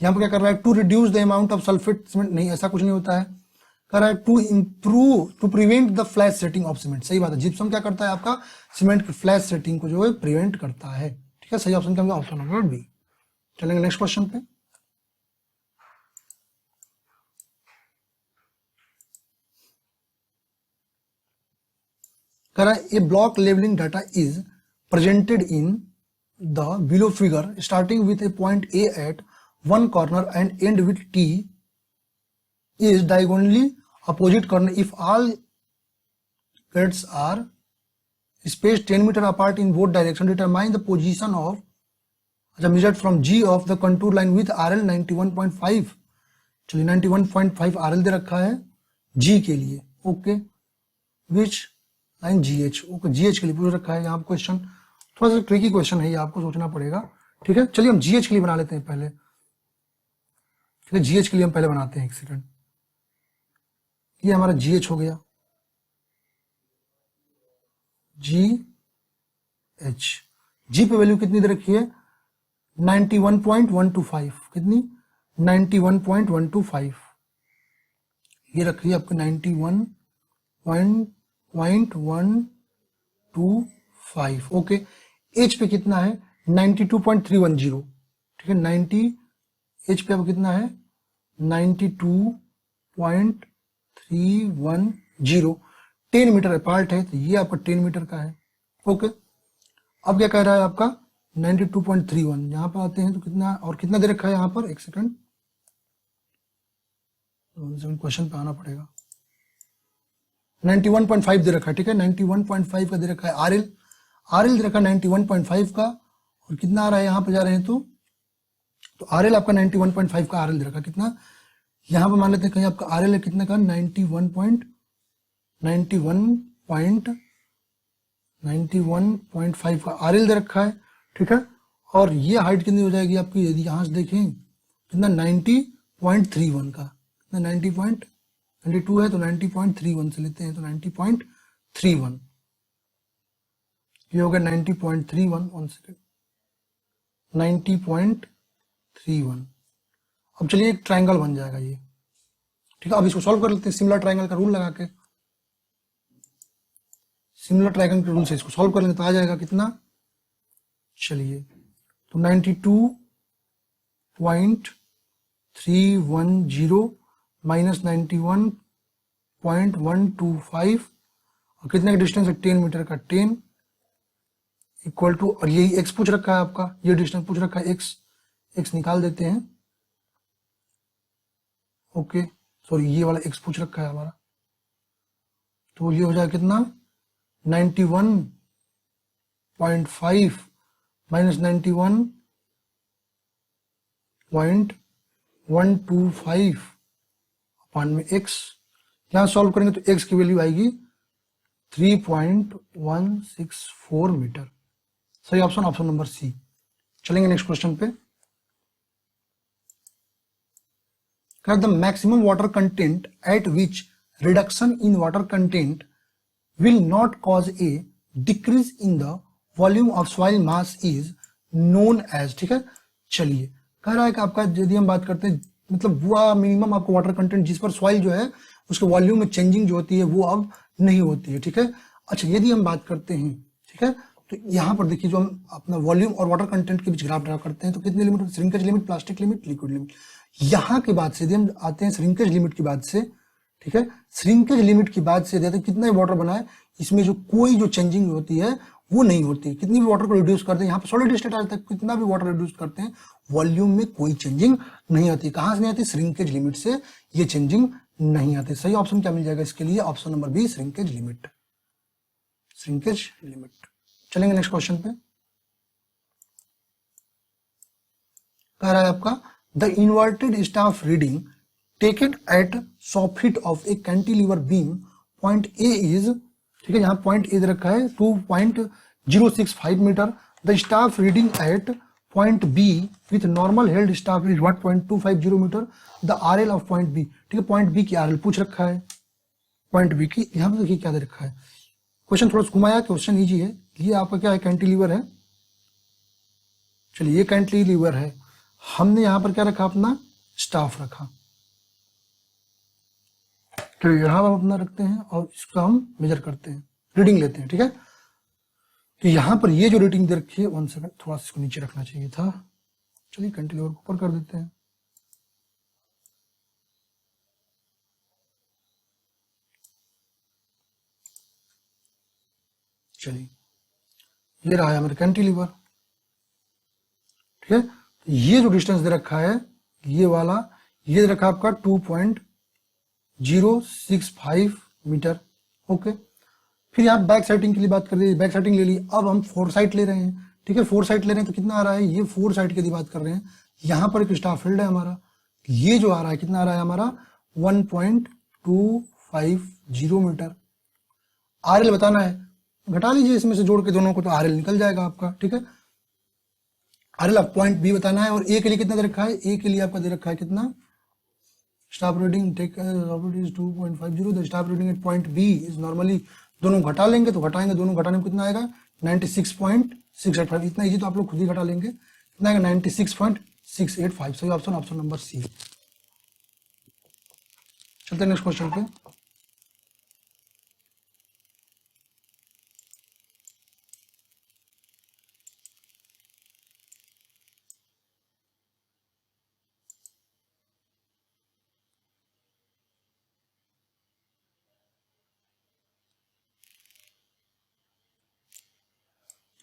यहाँ पर क्या कर रहा है? To reduce the amount of sulphate cement, नहीं, ऐसा कुछ नहीं होता है। कर रहा है to improve, to prevent the flash setting of cement. सही बात है, जिप्सम क्या करता है? आपका सीमेंट की फ्लैश सेटिंग को जो है प्रिवेंट करता है। ठीक है, सही ऑप्शन क्या होगा? Option number B. चलेंगे नेक्स्ट क्वेश्चन पे। कह रहा है a block levelling data is presented in the below figure starting with a point A at one corner and end with T is diagonally opposite corner if all grids are spaced 10 meter apart in both direction. Determine the position of measured from G of the contour line with RL 91.5. चलिए 91.5 RL दे रखा है G के लिए। Okay, which line GH? Okay, GH के लिए पूछ रखा है। यहाँ पर क्वेश्चन थोड़ा सा ट्रिकी क्वेश्चन है, ये आपको सोचना पड़ेगा। ठीक है, चलिए हम GH के लिए बना लेते हैं पहले। ठीक है, GH के लिए हम पहले बनाते हैं। एक सेकंड, ये हमारा GH हो गया। GH, G पे वैल्यू कितनी दे रखी है? 91.125। कितनी? 91.125 ये रख रही है आपको 91.125। ओके, H पे कितना है? 92.310। ठीक है, 90 H पे अब कितना है? 92.310। 10 मीटर अपार्ट है, तो ये आपका 10 मीटर का है। ओके, अब क्या कह रहा है आपका? 92.31। यहां पर आते हैं तो कितना, और कितना दे रखा है यहां पर? एक सेकंड, क्वेश्चन पे आना पड़ेगा। 91.5 दे रखा है। ठीक है, 91.5 का दे रखा है RL दे रखा है 91.5 का, और कितना आ रहा है यहाँ पे जा रहे हैं तो RL आपका 91.5 का RL दे रखा है। कितना यहाँ पे मान लेते हैं, कहीं आपका RL है कितना का? 91.5 का RL दे रखा है। ठीक है, और ये हाइट कितनी हो जाएगी आपकी? यदि यहाँ से देखें कितना? 90.31 का, 90.31 92 है तो 90.31 से लेते हैं, तो 90.31 ये हो गया 90.31, 1 सेकेंड, 90.31। अब चलिए एक ट्रायंगल बन जाएगा ये, ठीक है। अब इसको सॉल्व कर लेते हैं सिमिलर ट्रायंगल का रूल लगा के। सिमिलर ट्रायंगल के रूल से इसको सॉल्व कर लेंगे तो आ जाएगा कितना, चलिए तो 92.310 माइनस 91.125 और कितने का डिस्टेंस है, 10 मीटर का, 10 इक्वल टू, और यही एक्स पूछ रखा है आपका, ये डिस्टेंस पूछ रखा है एक्स, एक्स निकाल देते हैं, ओके सॉरी ये वाला एक्स पूछ रखा है हमारा, तो ये हो जाएगा कितना 91.5 माइनस 91.125 अपान में एक्स, यहां सॉल्व करेंगे तो एक्स की वैल्यू आएगी 3.164 मीटर। सही ऑप्शन, ऑप्शन नंबर सी। चलेंगे नेक्स्ट क्वेश्चन पे। The maximum water content at which reduction in water content will not cause a decrease in the volume of soil mass is known as, ठीक है। चलिए कह रहा है कि आपका यदि हम बात करते हैं मतलब वो मिनिमम आपको वाटर कंटेंट जिस पर सॉइल जो है उसके वॉल्यूम में चेंजिंग जो होती है वो अब नहीं होती है, ठीक है। अच्छा यदि हम बात करते हैं, ठीक है, तो यहाँ पर देखिए जो हम अपना वॉल्यूम और वाटर कंटेंट के बीच ग्राफ ड्रा करते हैं तो कितने limit, shrinkage limit, plastic limit, liquid limit. यहाँ के बाद से यदि हम आते हैं श्रिंकेज लिमिट की बाद से, ठीक है, श्रिंकेज लिमिट की बाद से देखते हैं कितना वाटर बना है, इसमें जो कोई जो चेंजिंग होती है वो नहीं होती। कितनी भी वाटर को रिड्यूस करते हैं, यहाँ पे सॉलिड स्टेट आज तक कितना भी वाटर रिड्यूस करते हैं वॉल्यूम में कोई चेंजिंग नहीं आती। कहां से नहीं आती, श्रिंकेज लिमिट से ये चेंजिंग नहीं आती। सही ऑप्शन क्या मिल जाएगा इसके लिए, option number B, shrinkage limit, shrinkage limit. चलेंगे नेक्स्ट क्वेश्चन पे। कह रहा है आपका the inverted staff reading taken at soffit of a cantilever beam point A is, ठीक है, यहाँ पॉइंट ए रखा है 2.065 metre. The staff reading at point B with normal held staff is 1.250 metre. The RL of point B, ठीक है, point B की RL पूछ रखा है, पॉइंट बी की, यहाँ पे देखिए क्या दे रखा है। क्वेश्चन थोड़ा सा घुमाया, क्वेश्चन इजी है। ये आपका क्या है, कैंटिलीवर है, चलिए ये कैंटिलीवर है, हमने यहाँ पर क्या रखा, अपना स्टाफ रखा, तो यहाँ हम अपना रखते हैं और इसका हम मेजर करते हैं, रीडिंग लेते हैं, ठीक है। तो यहाँ पर ये जो रीडिंग दे रखी है, 1 सेकंड, थोड़ा सा इसको नीचे रखना चाहिए था, चलिए कैंटिलीवर को ऊपर कर देते हैं। चलिए ये रहा है हमारा कैंटिलीवर, ठीक है। तो ये जो डिस्टेंस दे रखा है ये वाला, ये दे रखा आपका 2.065 मीटर, ओके। फिर यहाँ बैक साइटिंग के लिए बात कर रहे हैं, बैक साइटिंग ले ली। अब हम फोर साइट ले रहे हैं, ठीक है, फोर साइट ले रहे हैं तो कितना आ रहा है, ये फोर साइट की बात कर रहे हैं। यहाँ पर एक स्टाफ फील्ड है हमारा, ये जो आ रहा है कितना आ रहा है हमारा 1.250 मीटर। आरएल बताना है, घटा लीजिए इसमें से जोड़ के दोनों को, तो आरएल निकल जाएगा आपका, ठीक है। आरएल आप पॉइंट बी बताना है, और ए के लिए कितना दे रखा है, ए के लिए आपका दे रखा है कितना, staff reading take 2.50, the staff reading at point B is normally, दोनों घटा लेंगे तो घटाएंगे, दोनों घटाने में कितना आएगा 96.685, इतना इजी तो आप लोग खुद ही घटा लेंगे, कितना आएगा 96.685। सही ऑप्शन, ऑप्शन नंबर सी। चलते हैं नेक्स्ट क्वेश्चन पे।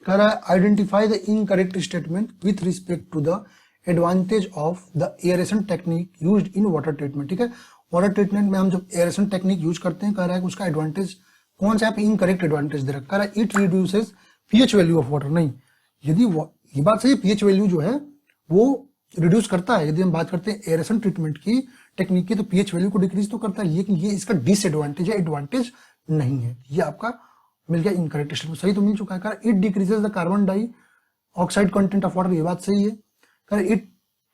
कह रहा है identify the incorrect statement with respect to the advantage of the aeration technique used in water treatment, ठीक है। वाटर ट्रीटमेंट में हम जब एयरेशन टेक्निक यूज करते हैं, कह रहा है कि उसका एडवांटेज कौन सा, यहाँ पे इनकरेक्ट एडवांटेज दे रखा है, it reduces pH value of water. नहीं, यदि ये बात सही है, पीएच वैल्यू जो है वो रिड्यूस करता है। यदि हम बात करते हैं एयरेशन ट्रीटमेंट की टेक्निक की, तो पीएच वैल्यू को डिक्रीज तो करता है, लेकिन ये इसका डिसएडवांटेज है, एडवांटेज नहीं है। ये आपका मिल गया इनकरेक्ट स्टेटमेंट, सही तो मिल चुका है। It decreases the carbon dioxide content of water, ये बात सही है। It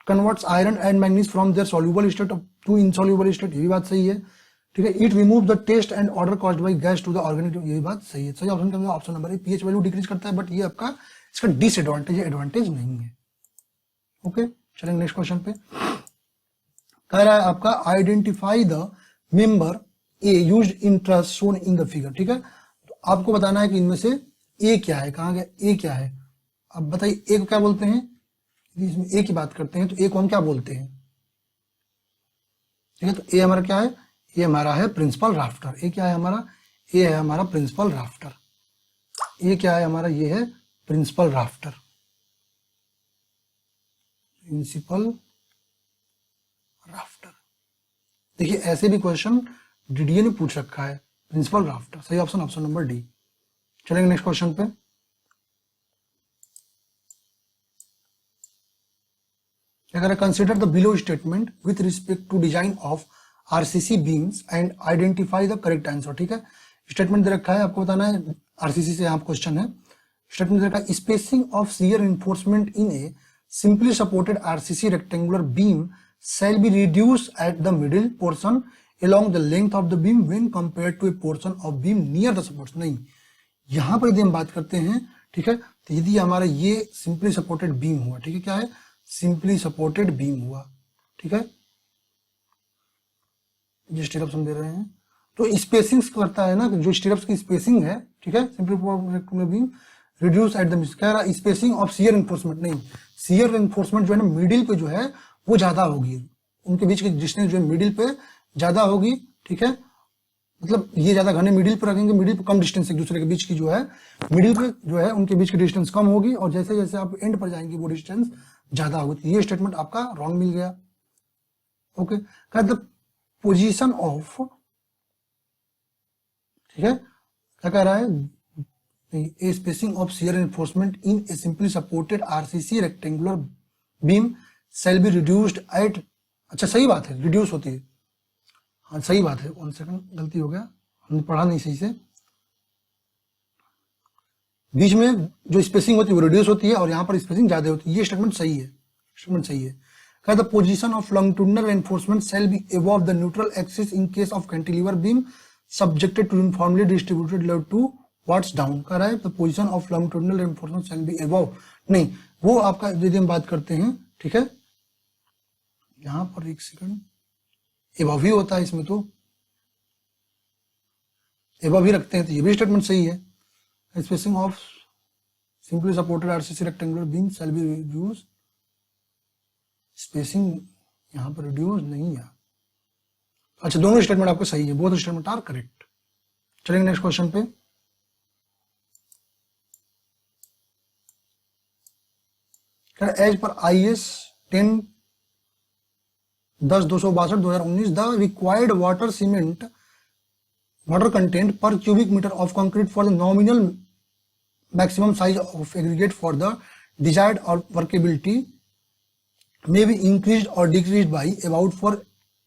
converts iron and manganese from their soluble state to insoluble state, ये भी बात सही है। ठीक है। It remove the taste and odour caused by gas to the organic, यही बात सही है। सही ऑप्शन क्या होगा? Option number A, pH value decrease करता है, बट ये आपका इसका डिसएडवांटेज है, एडवांटेज नहीं है। ओके, चलेंगे नेक्स्ट क्वेश्चन पे। कह रहा है आपका identify the member A used in trust shown in the figure. ठीक है, तो आपको बताना है कि इनमें से ए क्या है, कहाँ गया ए क्या है। अब बताइए ए को क्या बोलते हैं, इसमें ए की बात करते हैं तो ए को हम क्या बोलते हैं। ठीक है, तो ए हमारा क्या है, ये हमारा है प्रिंसिपल राफ्टर। ए क्या है हमारा, ए है हमारा प्रिंसिपल राफ्टर। ए क्या है हमारा, ये है प्रिंसिपल राफ्टर, प्रिंसिपल राफ्टर। देखिए ऐसे भी क्वेश्चन डीडीए ने पूछ रखा है, प्रिंसिपल राफ्टर। सही ऑप्शन ऑप्शन नंबर डी। चलेंगे नेक्स्ट क्वेश्चन पे। अगर consider the below statement with respect to design of RCC beams and identify the correct answer. ठीक है, स्टेटमेंट दे रखा है, आपको बताना है आरसीसी से यहाँ क्वेश्चन है। स्टेटमेंट दे रखा है, spacing of shear enforcement in a simply supported RCC rectangular beam shall be reduced at the middle portion along the length of the beam when compared to a portion of beam near the supports। नहीं, यहां पर यदि हम बात करते हैं, ठीक है, तो यदि हमारा ये सिंपली सपोर्टेड बीम हुआ, ठीक है, क्या है, सिंपली सपोर्टेड बीम हुआ, ठीक है, जो स्टीरअप्स हम दे रहे हैं तो स्पेसिंग करता है ना, जो स्टीरअप्स की स्पेसिंग है, ठीक है, simply supported beam reduce at the mid, कह रहा स्पेसिंग ऑफ शियर इन्फोर्समेंट। नहीं, शियर इन्फोर्समेंट जो है ना मिडिल पे जो है वो ज्यादा होगी, उनके बीच की डिस्टेंस जो है मिडिल पे ज्यादा होगी। ठीक है, मतलब ये ज्यादा घने मिडिल पे रखेंगे, मिडिल पे कम डिस्टेंस एक दूसरे के बीच की जो है, मिडिल पे जो है उनके बीच की डिस्टेंस कम होगी, और जैसे जैसे आप एंड पर जाएंगे वो डिस्टेंस ज्यादा होगी। तो ये स्टेटमेंट आपका रॉन्ग मिल गया। ओके, द पोजीशन ऑफ, ठीक है, क्या कह रहा है, a spacing of shear enforcement in a simply supported RCC rectangular beam shall be reduced at, अच्छा सही बात है, रिड्यूस होती है, हाँ सही बात है, 1 सेकंड गलती हो गया, हमने पढ़ा नहीं सही से। बीच में जो स्पेसिंग होती है वो रिड्यूस होती है और यहाँ पर स्पेसिंग ज्यादा होती है। ये स्टेटमेंट सही है, स्टेटमेंट सही है। क्या the position of longitudinal enforcement shall be above the neutral axis in case of cantilever beam subjected to uniformly distributed load to what's down. कह रहा है the position of longitudinal enforcement shall be above, नहीं वो आपका यदि हम बात करते हैं, ठीक है, यहां पर 1 सेकंड, एबव ही होता है इसमें, तो एबव ही रखते हैं, तो ये भी स्टेटमेंट सही है। Spacing of simply supported RCC rectangular beam shall be reduce, spacing यहां पर रिड्यूस नहीं है। अच्छा, दोनों स्टेटमेंट आपको सही है, बोथ स्टेटमेंट आर करेक्ट। चलेंगे नेक्स्ट क्वेश्चन पे। As per IS 10/262/2019 the required water cement water content per cubic meter of concrete for the nominal maximum size of aggregate for the desired or workability may be increased or decreased by about for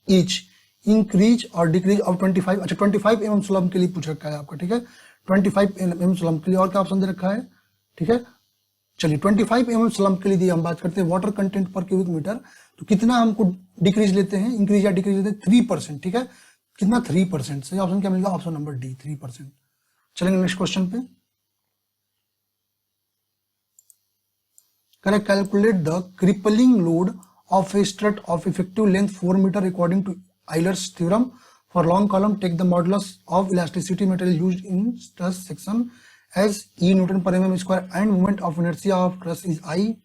each increase or decrease of 25। अच्छा 25 mm slum के लिए पूछ रखा है आपका, ठीक है, 25 mm slum के लिए, और क्या ऑप्शन दे रखा है, ठीक है। चलिए 25 mm स्लम के लिए हम बात करते हैं वाटर कंटेंट पर क्यूबिक मीटर, तो कितना हमको डिक्रीज लेते हैं, इंक्रीज या डिक्रीज लेते हैं, 3%, ठीक है, कितना 3%। सही ऑप्शन क्या मिलेगा, ऑप्शन नंबर डी 3%। चलेंगे नेक्स्ट क्वेश्चन पे। Correct, calculate the crippling load of a strut of effective length 4 metre according to Euler's theorem for long column, take the modulus of elasticity material used in truss section as E Newton per mm square and moment of inertia of truss is I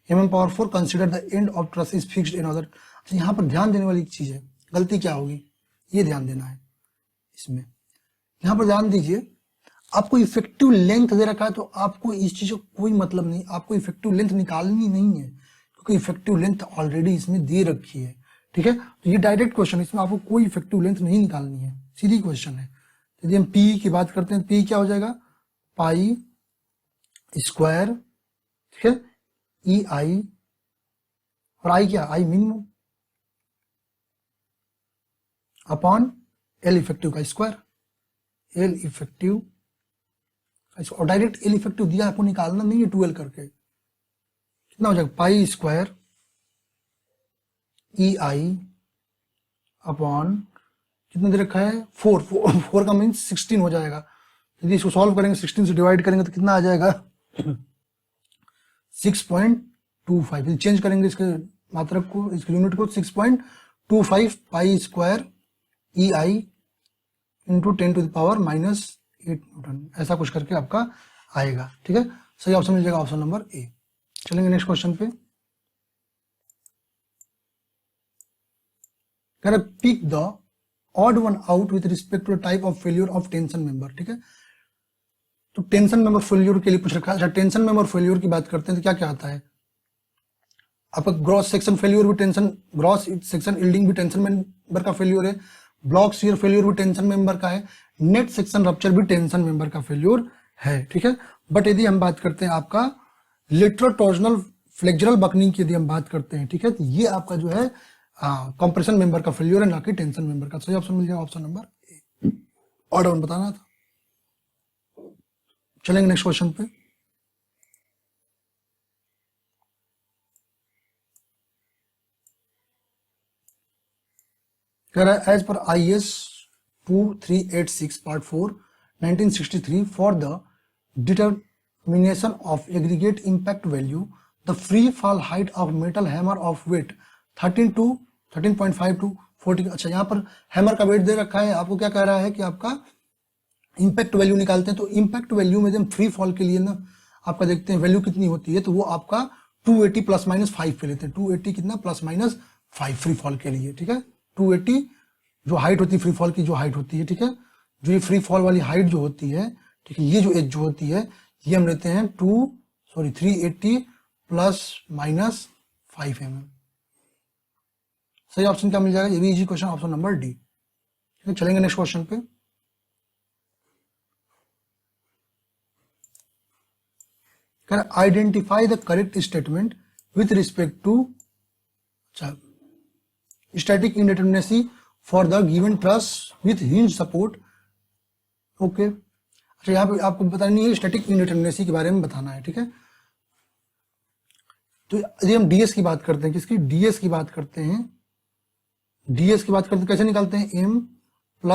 mm power 4, consider the end of truss is fixed in other। अच्छा यहाँ पर ध्यान देने वाली एक चीज है, गलती क्या होगी ये ध्यान देना है इसमें। यहाँ पर ध्यान दीजिए, आपको इफेक्टिव लेंथ दे रखा है तो आपको इस चीज का कोई मतलब नहीं, आपको इफेक्टिव लेंथ निकालनी नहीं है क्योंकि इफेक्टिव लेंथ ऑलरेडी इसमें दे रखी है, ठीक है। तो ये डायरेक्ट क्वेश्चन है, इसमें आपको कोई इफेक्टिव लेंथ नहीं निकालनी है, सीधी क्वेश्चन है। यदि हम पी की बात करते हैं, पी क्या हो जाएगा, पाई स्क्वायर, ठीक है, ई आई, और आई क्या, I minimum upon L effective का स्क्वायर, एल इफेक्टिव, और डायरेक्ट एल इफेक्टिव दिया आपको, निकालना नहीं है 2L करके, कितना हो जाएगा, पाई स्क्वायर ई आई अपॉन कितना दे रखा है 4, 4 का मीन्स 16 हो जाएगा। यदि इसको सॉल्व करेंगे 16 से डिवाइड करेंगे तो कितना आ जाएगा 6.25। चेंज करेंगे इसके मात्रक को, इसके यूनिट को, 6.25 pi square E I into 10 to the power -8 newton, ऐसा कुछ करके आपका आएगा। ठीक है, सही ऑप्शन मिल जाएगा ऑप्शन नंबर ए। चलेंगे नेक्स्ट क्वेश्चन पे। कह रहा pick the odd one out with respect to type of failure of tension member. ठीक है, तो टेंशन मेंबर फेल्यूर के लिए पूछ रखा है। अच्छा, टेंशन मेंबर फेल्यूर की बात करते हैं तो क्या क्या आता है आपका? ग्रॉस सेक्शन फेल्यूर भी टेंशन, ग्रॉस सेक्शन यील्डिंग भी टेंशन मेंबर का फेल्यूर है, ब्लॉक शियर फेल्यूर भी टेंशन मेंबर का है, नेट सेक्शन रप्चर भी टेंशन मेंबर का फेल्यूर है। ठीक है, बट यदि हम बात करते हैं आपका लेटरल टॉर्जनल फ्लेक्सुरल बकनिंग की यदि हम बात करते हैं, ठीक है, तो ये आपका जो है कंप्रेशन मेंबर का फेल्यूर है, ना कि टेंशन मेंबर का। सही ऑप्शन मिल जाएगा ऑप्शन नंबर ए। ऑर्डर वन बताना था। चलेंगे नेक्स्ट क्वेश्चन पे। कह रहा है as per IS 2386 part 4 1963 for the determination of aggregate impact value the free fall height of metal hammer of weight 13.5 to 40। अच्छा, यहाँ पर हैमर का वेट दे रखा है, आपको क्या कह रहा है कि आपका इम्पैक्ट वैल्यू निकालते हैं। तो इम्पैक्ट वैल्यू में जब फ्री फॉल के लिए ना आपका देखते हैं वैल्यू कितनी होती है, तो वो आपका 280 +- 5 पे लेते हैं। 280 कितना +- 5 फ्री फॉल के लिए। ठीक है, 280 जो हाइट होती है फ्री फॉल की, जो हाइट होती है, ठीक है, जो ये फ्री फॉल वाली हाइट जो होती है, ठीक है, ये जो एज जो होती है ये हम लेते हैं 380 ± 5 mm। सही ऑप्शन क्या मिल जाएगा? ये भी easy question, option number D. ठीक है, चलेंगे नेक्स्ट क्वेश्चन पे। Identify the correct statement with respect to static indeterminacy for the given truss with hinge support. Okay, अच्छा, यहाँ पे आपको बताना नहीं है, स्टैटिक इंडिटरमिनेसी के बारे में बताना है। ठीक है, तो यदि हम डीएस की बात करते हैं, किसकी? डीएस की बात करते हैं, डीएस की बात करते हैं, कैसे निकालते हैं? m +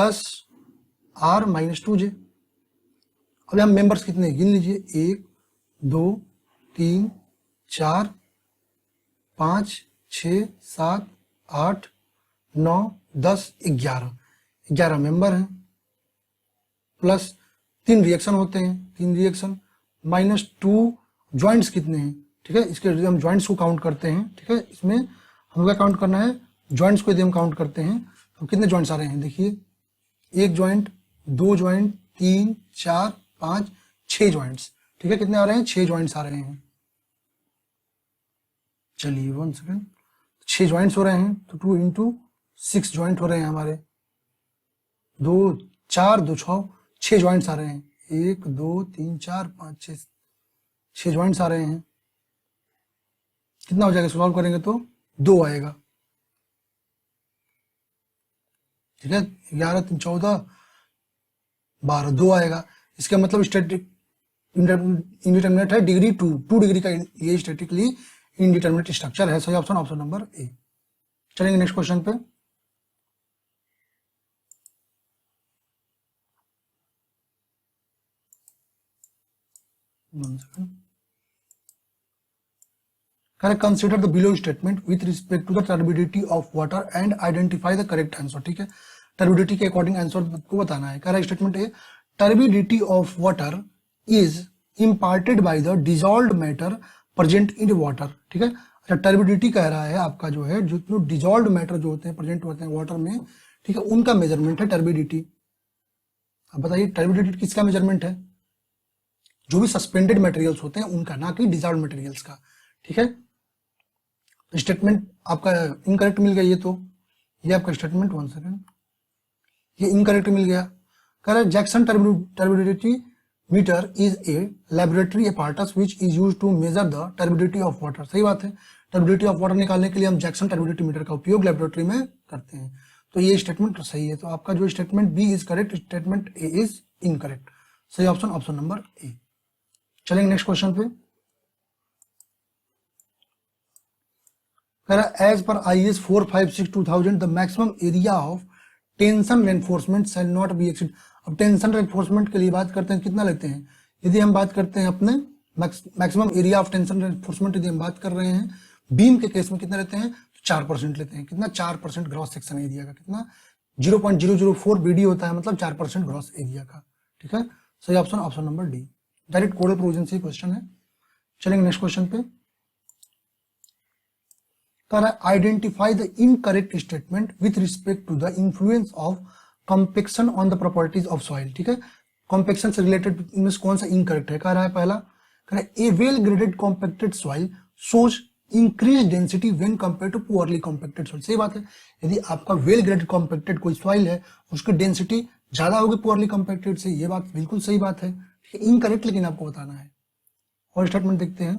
r - 2j। अब हम मेंबर्स कितने गिन लीजिए, 1 2 3 4 5 6 7 8 9 10 11 मेंबर हैं, प्लस 3 रिएक्शन होते हैं, 3 रिएक्शन -2 ज्वाइंट्स कितने हैं? ठीक है, इसके हम ज्वाइंट्स को काउंट करते हैं। ठीक है, इसमें हम क्या काउंट करना है? ज्वाइंट्स को यदि हम काउंट करते हैं तो कितने ज्वाइंट्स आ रहे हैं? देखिए, 1 ज्वाइंट, 2 ज्वाइंट, 3 4 5 6 ज्वाइंट्स। ठीक है, कितने आ रहे हैं? 6 ज्वाइंट्स आ रहे हैं। चलिए 1 सेकेंड, 6 ज्वाइंट्स हो रहे हैं तो 2 × 6 ज्वाइंट हो रहे हैं हमारे, 2 4 2 6 ज्वाइंट्स आ रहे हैं। 1 2 3 4 5 6 ज्वाइंट्स आ रहे हैं। कितना हो जाएगा? सॉल्व करेंगे तो 2 आएगा। ठीक है, 11 3 14 12 2 आएगा। इसका मतलब स्टैटिक इंडिटरमिनेट है डिग्री 2 डिग्री का ये स्टैटिकली इंडिटरमिनेट स्ट्रक्चर है। सही ऑप्शन ऑप्शन नंबर ए। चलेंगे नेक्स्ट क्वेश्चन पे। Consider the below statement with respect to the turbidity of water and identify the correct answer. ठीक है, टर्बिडिटी के अकॉर्डिंग आंसर को बताना है। कह रहा है statement A, turbidity of water is imparted by the dissolved matter present in water. ठीक है, अच्छा, टर्बिडिटी कह रहा है आपका जो है, जो डिजॉल्व्ड मैटर जो होते हैं प्रेजेंट होते हैं वाटर में, ठीक है, उनका मेजरमेंट है टर्बिडिटी। अब बताइए टर्बिडिटी किसका मेजरमेंट है? जो भी सस्पेंडेड मटेरियल्स होते हैं उनका, ना कि डिजॉल्व्ड मटेरियल्स का। ठीक है, स्टेटमेंट आपका इनकरेक्ट मिल गया। ये आपका स्टेटमेंट 1 सेकेंड, ये इनकरेक्ट मिल गया। कह रहा है Jackson turbidity meter is a laboratory apparatus which is used to measure the turbidity of water। सही बात है, टर्बिडिटी ऑफ वाटर निकालने के लिए हम जैक्सन टर्बिडिटी मीटर का उपयोग लैबोरेटरी में करते हैं। तो ये स्टेटमेंट सही है। तो आपका जो statement B is correct, statement A is incorrect. सही ऑप्शन ऑप्शन नंबर ए। चलेंगे नेक्स्ट क्वेश्चन पे। कह रहा है as per IS 456/2000 the maximum area of tension reinforcement shall not be exceed. अब टेंशन रेनफोर्समेंट के लिए बात करते हैं कितना लेते हैं, यदि हम बात करते हैं अपने maximum area of tension reinforcement यदि हम बात कर रहे हैं बीम के केस में कितना लेते हैं, तो 4% लेते हैं। कितना, 4% ग्रॉस सेक्शन एरिया का। कितना, 0.004 BD होता है, मतलब 4% ग्रॉस एरिया का। ठीक है, सही option option number D. Direct codal provision से क्वेश्चन है। चलेंगे नेक्स्ट क्वेश्चन पे। Identify the incorrect statement with respect to the influence of compaction on the properties of soil. ठीक है, कॉम्पेक्शन से रिलेटेड इनमें कौन सा इनकरेक्ट है, कह रहा है पहला, कह रहा है a well graded compacted soil shows increase density when compare to poorly compacted soil. सही बात है, यदि आपका वेल ग्रेडेड कॉम्पेक्टेड कोई सॉइल है उसकी डेंसिटी ज्यादा होगी पुअरली कॉम्पेक्टेड से, ये बात बिल्कुल सही बात है। इनकरेक्ट लेकिन आपको बताना है। और स्टेटमेंट देखते हैं,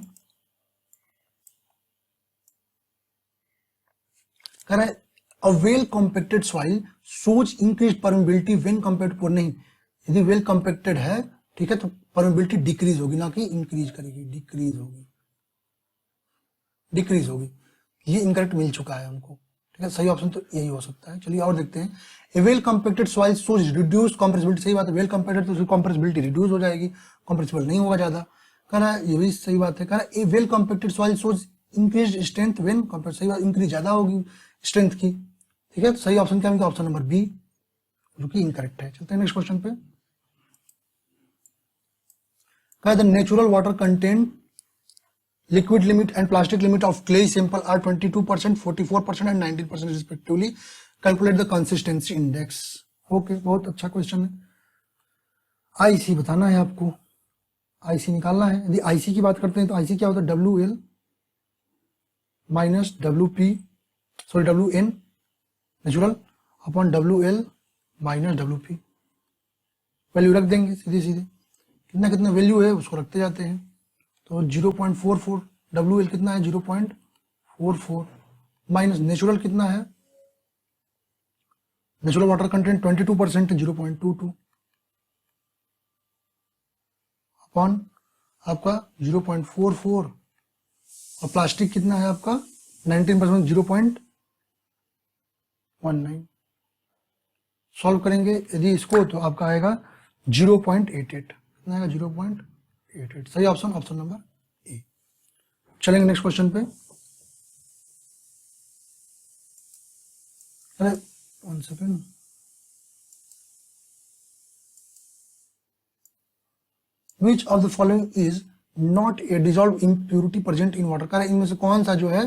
कह रहा है a well compacted soil shows increase permeability when compare to poor. नहीं, यदि वेल कॉम्पेक्टेड है, ठीक है, तो परमेबिलिटी डिक्रीज होगी, ना कि इंक्रीज करेगी, डिक्रीज होगी, डिक्रीज होगी। ये इनकरेक्ट मिल चुका है हमको। ठीक है, सही ऑप्शन तो यही हो सकता है। चलिए और देखते हैं, a well compacted soil shows reduce compressibility. सही बात है, वेल कॉम्पेक्टेड तो उसकी कॉम्प्रेसिबिलिटी रिड्यूस हो जाएगी, कॉम्प्रेसिबल नहीं होगा ज्यादा। कह रहा है ये भी सही बात है। कह रहा है a well compacted soil shows increase strength when compare. सही बात, इंक्रीज ज्यादा होगी स्ट्रेंथ की। ठीक है, तो सही ऑप्शन क्या होगा, ऑप्शन नंबर बी, जो कि इनकरेक्ट है। चलते हैं नेक्स्ट क्वेश्चन पे। कहा the natural water content liquid limit and plastic limit of clay sample are 22%, 44% and 19% respectively. Calculate the consistency index. Okay, बहुत अच्छा क्वेश्चन है। आईसी बताना है आपको, आईसी निकालना है। यदि आईसी की बात करते हैं तो आईसी क्या होता है, WL minus WN natural upon WL minus WP। Value रख देंगे सीधे सीधे, कितना कितना वैल्यू है उसको रखते जाते हैं। तो 0.44, WL कितना है 0.44 माइनस नेचुरल कितना है, नेचुरल वाटर कंटेंट 22% है 0.22 अपॉन आपका 0.44 और प्लास्टिक कितना है आपका 19% 0.19। सॉल्व करेंगे यदि इसको तो आपका आएगा 0.88। कितना आएगा 0.88। सही ऑप्शन ऑप्शन नंबर ए। चलेंगे नेक्स्ट क्वेश्चन पे। अरे 1 second, which of the following is not a dissolve impurity present in water. कह इनमें से कौन सा जो है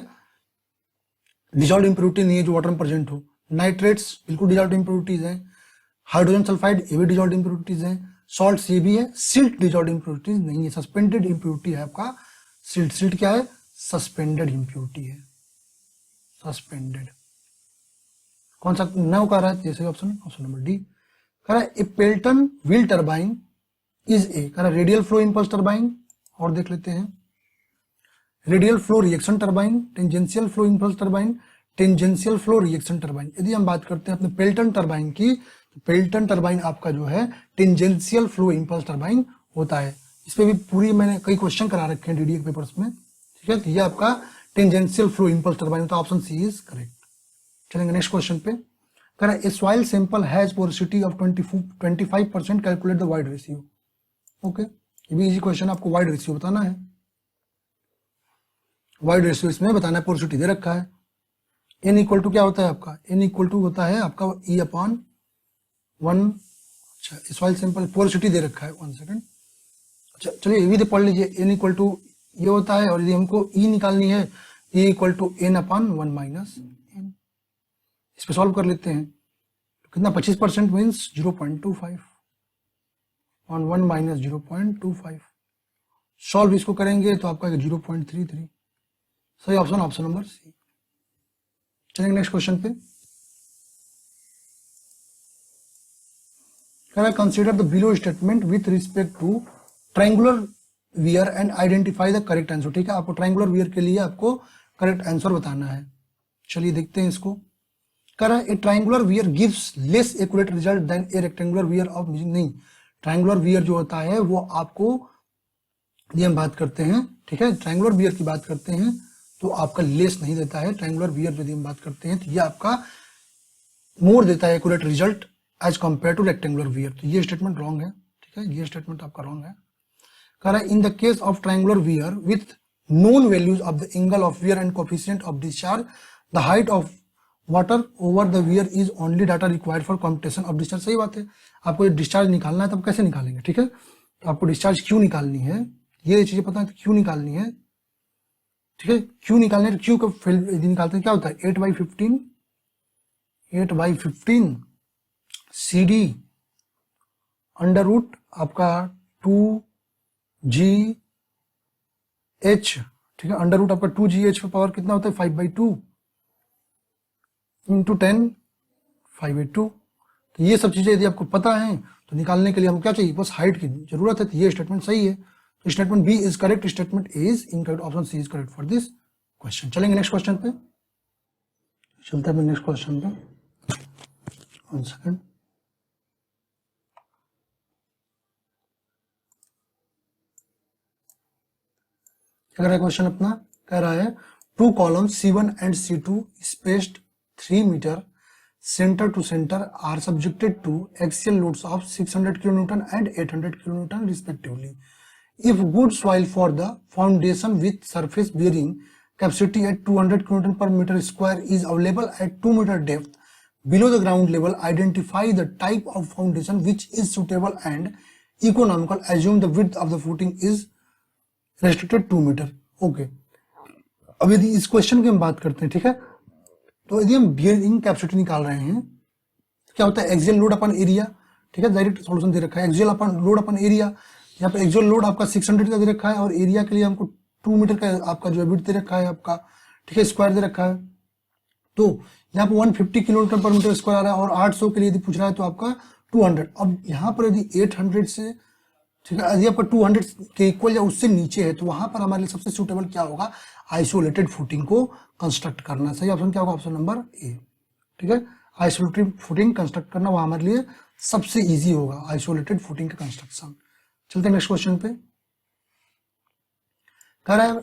डिजॉल्व इम्प्यूरिटी नहीं है जो वाटर में प्रेजेंट हो। नाइट्रेट्स बिल्कुल डिजॉल्व इम्प्यूरिटीज है, हाइड्रोजन सल्फाइड ये भी डिजॉल्व इम्प्यूरिटीज है, सॉल्ट ये भी है, सिल्ट डिजॉल्व इम्प्यूरिटीज नहीं है, सस्पेंडेड इम्प्यूरिटी है आपका सिल्ट। सिल्ट क्या है, सस्पेंडेड इम्प्यूरिटी है, सस्पेंडेड। कौन सा न कह रहा है, जैसे ऑप्शन ऑप्शन नंबर डी। कह रहा है a Pelton wheel turbine is a, कह रहा है रेडियल फ्लो इंपल्स टरबाइन। और देख लेते हैं, radial flow reaction turbine, tangential flow impulse turbine, tangential flow reaction turbine. यदि हम बात करते हैं अपने पेल्टन टरबाइन की, तो पेल्टन टरबाइन आपका जो है टेंजेंशियल फ्लो इंपल्स टरबाइन होता है। इस पे भी पूरी मैंने कई क्वेश्चन करा रखे हैं डीडीए पेपर्स में। ठीक है, तो ये आपका टेंजेंशियल फ्लो इंपल्स टरबाइन होता है, ऑप्शन सी इज करेक्ट। चलेंगे नेक्स्ट क्वेश्चन पे। कह रहा है a soil sample has porosity of 25%, calculate the void ratio. Okay, ये भी इजी क्वेश्चन, आपको वाइड रेशियो बताना है। वाइड रेशियो इसमें बताना है, पोरोसिटी दे रखा है। n इक्वल टू क्या होता है आपका, n इक्वल टू होता है आपका E अपॉन 1। अच्छा, सॉइल सैंपल पोरोसिटी दे रखा है, 1 सेकेंड। अच्छा चलिए ये भी तो पढ़ लीजिए, n इक्वल टू ये होता है, और यदि हमको E निकालनी है E equal to n upon 1 minus n। इस पे सॉल्व कर लेते हैं, तो कितना 25% मीन्स 0.25 ऑन 1 माइनस 0.25। सॉल्व इसको करेंगे तो आपका 0.33। सही ऑप्शन ऑप्शन नंबर सी। चलेंगे नेक्स्ट क्वेश्चन पे। Consider the below statement with respect to triangular weir and identify the correct answer. ठीक है, आपको ट्रायंगुलर वियर के लिए आपको करेक्ट आंसर बताना है। चलिए देखते हैं इसको। कह रहा है a triangular weir gives less accurate result than a rectangular weir of. नहीं, ट्रायंगुलर वियर जो होता है वो आपको, ये हम बात करते हैं, ठीक है, ट्रायंगुलर वियर की बात करते हैं तो आपका लेस नहीं देता है। ट्रायंगुलर वियर यदि हम बात करते हैं तो ये आपका मोर देता है accurate result as compare to rectangular weir. तो ये स्टेटमेंट रॉन्ग है, ठीक है, ये स्टेटमेंट आपका रॉन्ग है। कह रहा है इन the case of triangular wear with known values of the angle of wear and coefficient of discharge, the height of water over the wear is only data required for computation of discharge। सही बात है, आपको discharge निकालना है तो आप कैसे निकालेंगे, ठीक है, तो आपको डिस्चार्ज क्यों निकालनी है, ये चीजें पता है तो क्यों निकालनी है, ठीक है, क्यों निकालने है, क्यों का निकालते हैं, क्या होता है 8/15 CD अंडर रूट आपका 2GH, ठीक है, अंडर रूट आपका 2GH का पावर कितना होता है 5/2 इंटू 10 5/2। तो ये सब चीजें यदि आपको पता है तो निकालने के लिए हम क्या चाहिए, बस हाइट की जरूरत है। तो ये स्टेटमेंट सही है, तो statement B is correct, statement A is incorrect, option C is correct for this question. चलेंगे नेक्स्ट क्वेश्चन पे, चलते हैं नेक्स्ट क्वेश्चन पे, 1 सेकंड। क्या कह रहा है क्वेश्चन अपना, कह रहा है 2 columns C1 and C2 spaced 3 meter center to center are subjected to axial loads of 600 kN and 800 kN respectively. If good soil for the foundation with surface bearing capacity at 200 kN per meter square is available at 2 meter depth below the ground level, identify the type of foundation which is suitable and economical. Assume the width of the footing is restricted 2 metre. Okay, अब यदि इस question की हम बात करते हैं, ठीक है, तो यदि हम बियरिंग कैपेसिटी निकाल रहे हैं, क्या होता है एक्सियल लोड अपन एरिया, ठीक है, डायरेक्ट सॉल्यूशन दे रखा है, एक्सियल अपन लोड अपन एरिया, यहाँ पे एक्सियल लोड आपका 600 का दे रखा है और एरिया के लिए हमको 2 मीटर का आपका जो विड्थ दे रखा है आपका, ठीक है, स्क्वायर दे रखा है। तो यहाँ पे 150 किलोमीटर पर मीटर स्क्वायर आ रहा है और 800 के लिए यदि पूछ रहा है तो आपका 200। अब यहाँ पर यदि 800 से, ठीक है, यदि आपका 200 के इक्वल या उससे नीचे है तो वहां पर हमारे लिए सबसे सूटेबल क्या होगा, आइसोलेटेड फुटिंग को कंस्ट्रक्ट करना। सही ऑप्शन क्या होगा, ऑप्शन नंबर ए, ठीक है, आइसोलेटेड फुटिंग कंस्ट्रक्ट करना वह हमारे लिए सबसे इजी होगा, आइसोलेटेड फुटिंग का कंस्ट्रक्शन। चलते हैं नेक्स्ट क्वेश्चन पे, कह रहा है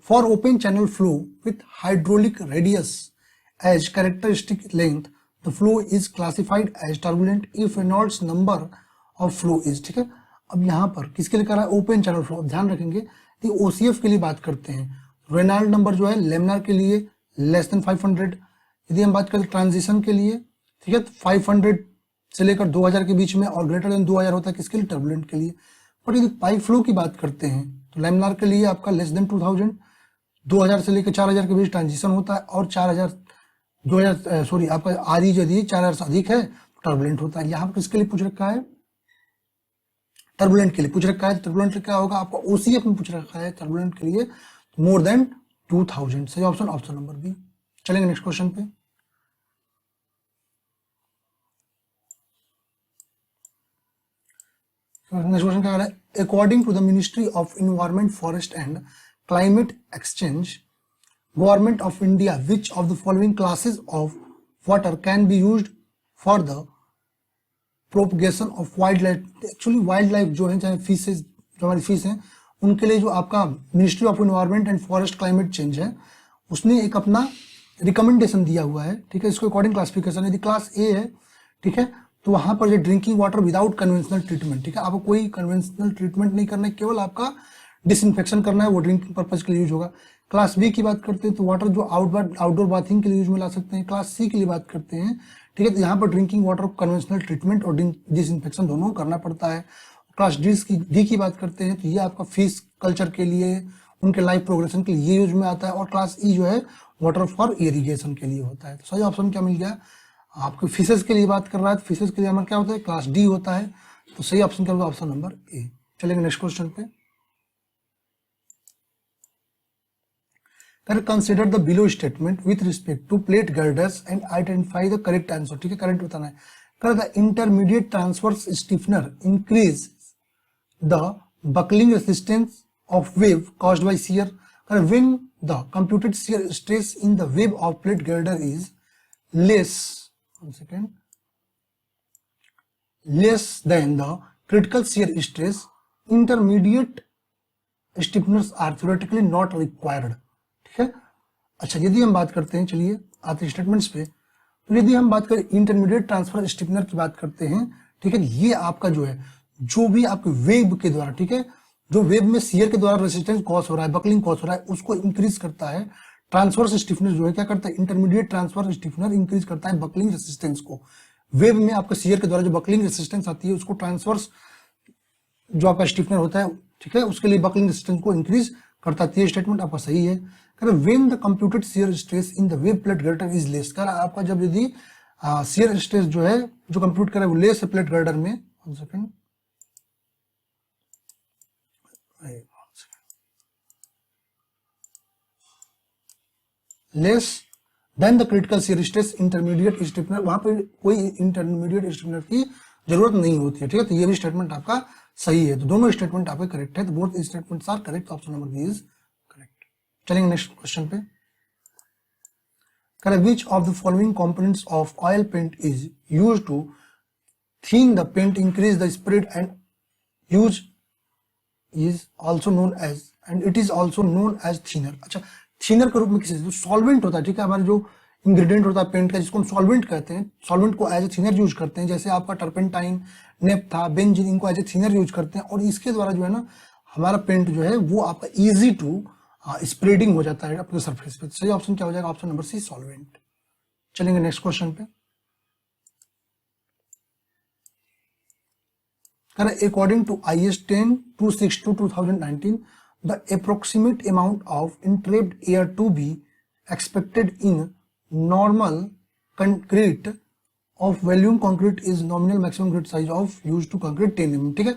for open channel flow with hydraulic radius as characteristic length the flow is classified as turbulent if Reynolds number of flow is, ठीक है। अब यहाँ पर किसके लिए कह रहा है, ओपन चैनल फ्लो। ध्यान रखेंगे ओसीएफ के लिए बात करते हैं, रेनॉल्ड नंबर जो है लेमिनार के लिए लेस देन 500, यदि हम बात करें ट्रांजिशन के लिए, ठीक है, तो 500 से लेकर 2000 के बीच में और ग्रेटर देन 2000 होता है किसके लिए, टर्बुलेंट के लिए। पर यदि पाइप फ्लो की बात करते हैं तो लेमिनार के लिए आपका लेस देन 2000, 2000 से लेकर 4000 के बीच ट्रांजिशन होता है और 2000 सॉरी आपका आर ई यदि 4000 से अधिक है तो टर्बुलेंट होता है। यहाँ पर किसके लिए पूछ रखा है, टर्बुलेंट के लिए पूछ रखा है। टर्बुलेंट क्या होगा आपका, ओसीएफ में पूछ रखा है टर्बुलेंट के लिए मोर देन 2000। सही ऑप्शन, ऑप्शन नंबर बी। चलेंगे नेक्स्ट क्वेश्चन पे, नेक्स्ट क्वेश्चन क्या है, according to the ministry of environment forest and climate exchange government of India which of the following classes of water can be used for the propagation of wild life. Actually wild life जो है, चाहे fishes, जो हमारी fish हैं, उनके लिए जो आपका ministry of environment and forest climate change है उसने एक अपना रिकमेंडेशन दिया हुआ है, ठीक है। इसको अकॉर्डिंग क्लासिफिकेशन, यदि क्लास ए है, ठीक है, तो वहां पर जो drinking water without conventional treatment, ठीक है, आपको कोई कन्वेंशनल ट्रीटमेंट नहीं करना है, केवल आपका डिसइंफेक्शन करना है, वो ड्रिंकिंग पर्पज के लिए यूज होगा। क्लास बी की बात करते हैं तो वाटर जो आउटडोर बाथिंग के लिए यूज में ला सकते हैं। क्लास सी के लिए बात करते हैं, ठीक है, तो यहाँ पर ड्रिंकिंग वाटर कन्वेंशनल ट्रीटमेंट और डिसइंफेक्शन दोनों करना पड़ता है। क्लास डी की बात करते हैं तो ये आपका फिश कल्चर के लिए, उनके लाइफ प्रोग्रेशन के लिए यूज में आता है। और क्लास ई जो है वाटर फॉर इरिगेशन के लिए होता है। तो सही ऑप्शन क्या मिल गया आपको, फिशेज के लिए बात कर रहा है तो फिशेज के लिए हमारा क्या होता है, क्लास डी होता है। तो सही ऑप्शन क्या होगा, ऑप्शन नंबर ए। चलेंगे नेक्स्ट क्वेश्चन पे, consider the below statement with respect to plate girders and identify the correct answer, ठीक है, करेक्ट बताना है। कर the intermediate transverse stiffener increase the buckling resistance of wave caused by shear. When the computed shear stress in the wave of plate girder is less than the critical shear stress, intermediate stiffeners are theoretically not required, ठीक है। अच्छा, यदि हम बात करते हैं, चलिए आते हैं स्टेटमेंट्स पे, तो यदि हम बात करें इंटरमीडिएट ट्रांसफर स्टिफनर की बात करते हैं, ठीक है, ये आपका जो है, जो भी आपके वेब के द्वारा, ठीक है, जो वेब में शियर के द्वारा रेजिस्टेंस कॉज हो रहा है, बकलिंग कॉज हो रहा है, उसको इंक्रीज करता है। ट्रांसफर स्टिफनर जो है क्या करता है, इंटरमीडिएट ट्रांसफर स्टिफनर इंक्रीज करता है बकलिंग रेजिस्टेंस को। वेब में आपका शियर के द्वारा जो बकलिंग रेजिस्टेंस आती है, उसको ट्रांसवर्स जो आपका स्टिफनर होता है, ठीक है, उसके लिए बकलिंग रेजिस्टेंस को इंक्रीज करता है। ये स्टेटमेंट आपका सही है। When the computed shear stress in the web plate girder is less, आपका जब यदि शियर स्ट्रेस जो है, जो कंप्यूट करे वो लेस है प्लेट गर्डर में, 1 second, less than the critical shear stress intermediate stiffener, वहां पे कोई इंटरमीडिएट स्टिफनर की जरूरत नहीं होती है, ठीक है। तो ये भी स्टेटमेंट आपका सही है। तो दोनों स्टेटमेंट आपके करेक्ट है। तो both statements are correct, option number B is correct. चलेंगे नेक्स्ट क्वेश्चन पे। Which of the following components of oil paint is used to thin the paint, increase the spread, and use is also known as, and it is also known as thinner। अच्छा, thinner के रूप में किसी जो solvent होता है, ठीक है, हमारे जो इंग्रेडिएंट होता है पेंट का, जिसको हम सॉल्वेंट कहते हैं, सॉल्वेंट को एज ए थिनर यूज करते हैं। जैसे आपका टर्पेंटाइन, नेप्था, बेंजीन, इनको एज ए थिनर यूज करते हैं, और इसके द्वारा जो है ना हमारा पेंट जो है वो आपका इजी टू स्प्रेडिंग हो जाता है अपने सरफेस पे। सही ऑप्शन क्या हो जाएगा, ऑप्शन नंबर सी, सॉल्वेंट। चलेंगे नेक्स्ट क्वेश्चन पे। According to IS 10-262/2019, the approximate amount of entrapped air to be expected in normal concrete of volume concrete is nominal maximum grid size of used to concrete 10 mm। ठीक है,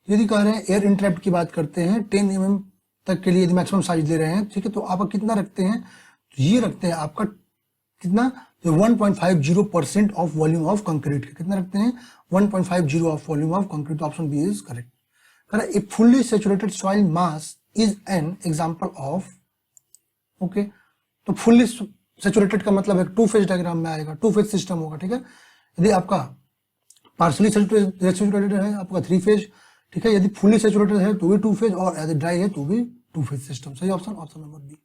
यदि कह रहे हैं air इंट्रैप्ड की बात करते हैं 10 mm तक के लिए यदि मैक्सिमम साइज ले रहे हैं, ठीक है, तो आप कितना रखते हैं, तो ये रखते हैं आपका कितना, 1.50% ऑफ वॉल्यूम ऑफ कंक्रीट। कितना रखते हैं, 1.50 of volume of concrete. Option B is correct. A fully saturated soil mass is an example of, okay, तो फुल्ली सैचुरेटेड का मतलब है 2 फेज डायग्राम में आएगा, 2 फेज सिस्टम होगा, ठीक है। यदि आपका पार्सली सैचुरेटेड है आपका 3 फेज, ठीक है, यदि फुल्ली सैचुरेटेड है तो भी 2 फेज, और यदि ड्राई है तो भी 2 फेज सिस्टम। सही ऑप्शन, ऑप्शन नंबर बी।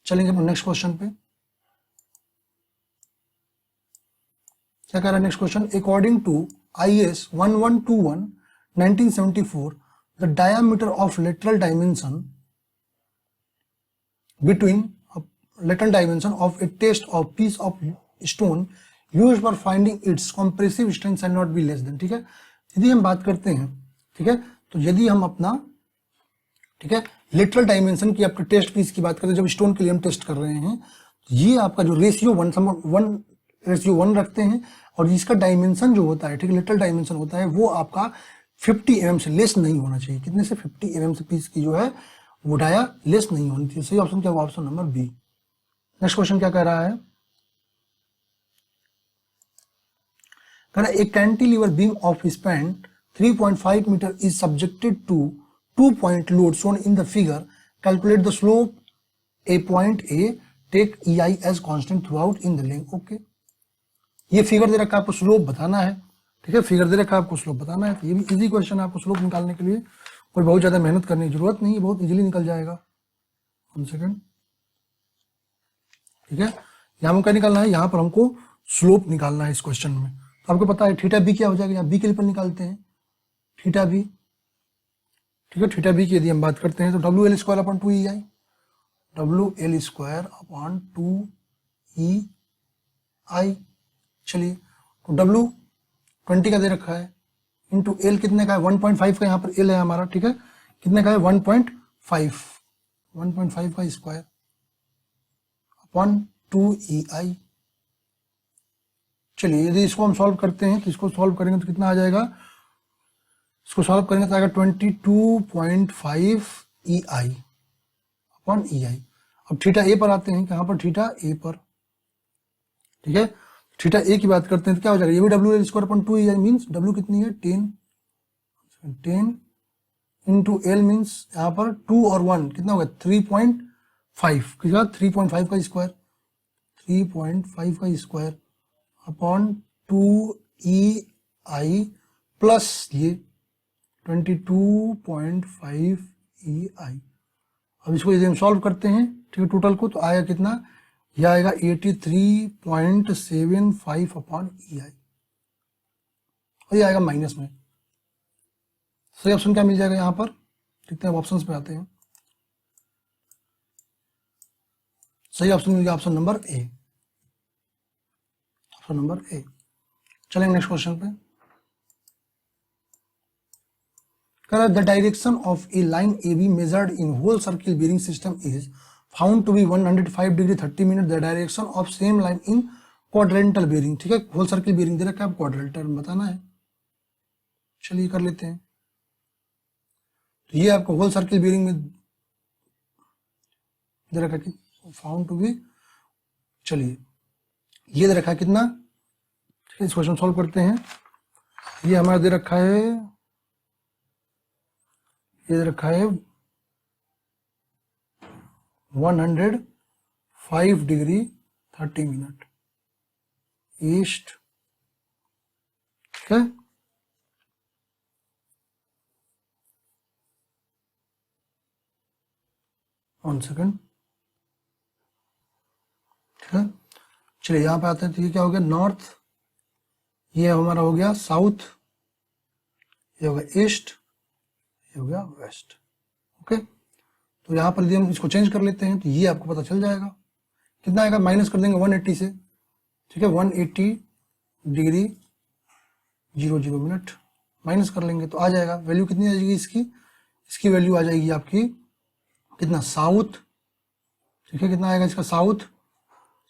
चलेंगे अपने नेक्स्ट क्वेश्चन पे। क्या कह रहा है next question, according to IS 1121/1974, the diameter of lateral dimension between lateral dimension of a test of piece of stone used for finding its compressive strength can not be less than. ठीक है, यदि हम बात करते हैं, ठीक है, तो यदि हम अपना, ठीक है, लेटरल डायमेंशन की आपके टेस्ट पीस की बात करते हैं, जब स्टोन के लिए हम टेस्ट कर रहे हैं, तो ये आपका जो रेशियो 1:1 रखते हैं, और इसका डायमेंशन जो होता है, ठीक है, लेटरल डायमेंशन होता है, वो आपका 50 mm से लेस नहीं होना चाहिए। कितने से, 50 mm से पीस की जो है वो डाया लेस नहीं होनी चाहिए। सही ऑप्शन क्या होगा, option number B. Next question क्या कह रहा है, कह रहा है एक cantilever beam of span 3.5 metre is subjected to 2 point load shown in the figure, calculate the slope a point A, take EI as constant throughout in the link. Okay, ये figure दे रखा है, आपको slope बताना है, ठीक है, figure दे रखा है, आपको स्लोप बताना है। तो ये भी इजी क्वेश्चन है, आपको स्लोप निकालने के लिए कोई बहुत ज्यादा मेहनत करने की जरूरत नहीं है, बहुत इजीली निकल जाएगा। 1 सेकंड, ठीक है, यहाँ क्या निकालना है, यहाँ पर हमको स्लोप निकालना है इस क्वेश्चन में। तो आपको पता है थीटा बी क्या हो जाएगा, यहाँ बी के लिए पर निकालते हैं थीटा बी, ठीक है, थीटा बी की यदि हम बात करते हैं तो WL² अपॉन 2EI। चलिए, तो W 20 का दे रखा है, इंटू L कितने का है, 1.5 का, यहाँ पर L है हमारा, ठीक है, कितने का है, 1.5 का स्क्वायर अपॉन 2EI। चलिए, यदि इसको हम सॉल्व करते हैं तो इसको सॉल्व करेंगे तो कितना आ जाएगा, इसको सॉल्व करेंगे तो आएगा 22.5 EI अपॉन EI। अब थीटा ए पर आते हैं, कहाँ पर, थीटा ए पर, ठीक है, थीटा ए की बात करते हैं तो क्या हो जाएगा, ये भी WL² upon 2EI means W कितनी है, 10 इंटू L मीन्स यहाँ पर 2 और 1 कितना होगा, 3.5, कितना, 3.5 का स्क्वायर, 3.5 का स्क्वायर अपॉन 2EI प्लस ये 22.5 EI। अब इसको यदि हम सॉल्व करते हैं, ठीक है, टोटल को, तो आया कितना, यह आएगा 83.75 अपॉन EI, और ये आएगा माइनस में। सही ऑप्शन क्या मिल जाएगा यहाँ पर, देखते हैं ऑप्शंस पे आते हैं। सही ऑप्शन मिल गया option number A, option number A. चलेंगे नेक्स्ट क्वेश्चन पे। The direction of a line A B measured in whole circle bearing system is found to be 105 degree 30 minute. The direction of same line in quadrantal bearing, ठीक है, whole circle bearing दे रखा है, quadrantal बताना है। चलिए कर लेते हैं। तो ये आपको होल सर्किल बेरिंग में दे रखा है फाउंड टू बी, चलिए ये दे रखा है कितना, इस क्वेश्चन सॉल्व करते हैं। ये हमारा दे रखा है, ये दे रखा है 105 डिग्री 30 मिनट ईस्ट, ठीक है। वन सेकेंड, ठीक है। चलिए यहाँ पे आते हैं। तो ये क्या हो गया, नॉर्थ, ये हमारा हो गया साउथ, ये हो गया ईस्ट, ये हो गया वेस्ट। ओके, तो यहाँ पर यदि हम इसको चेंज कर लेते हैं तो ये आपको पता चल जाएगा कितना आएगा। माइनस कर देंगे 180 से, ठीक है, 180 डिग्री 00 मिनट माइनस कर लेंगे तो आ जाएगा वैल्यू कितनी आ जाएगी इसकी, इसकी वैल्यू आ जाएगी आपकी कितना, साउथ, ठीक है, कितना आएगा इसका साउथ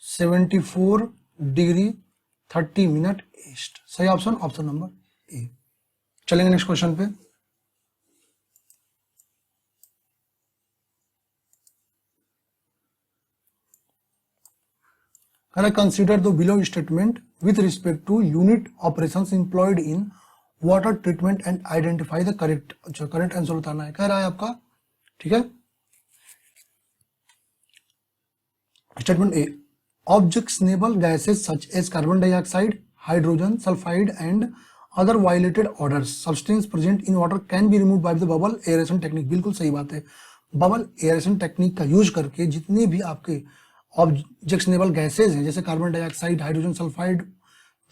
74 डिग्री 30 मिनट ईस्ट। सही ऑप्शन ऑप्शन नंबर ए। चलेंगे नेक्स्ट क्वेश्चन पे। Consider the below statement with respect to unit operations employed in water treatment and identify the correct, अच्छा करेक्ट आंसर बताना है, कह रहा है आपका, ठीक है। Statement A, objectionable gases such as carbon dioxide, hydrogen sulfide and other violated odors substance present in water can be removed by the bubble aeration technique। बिल्कुल सही बात है, बबल एयरेशन टेक्निक का यूज करके जितने भी आपके ऑब्जेक्शनेबल गैसेज हैं जैसे carbon dioxide, hydrogen sulphide,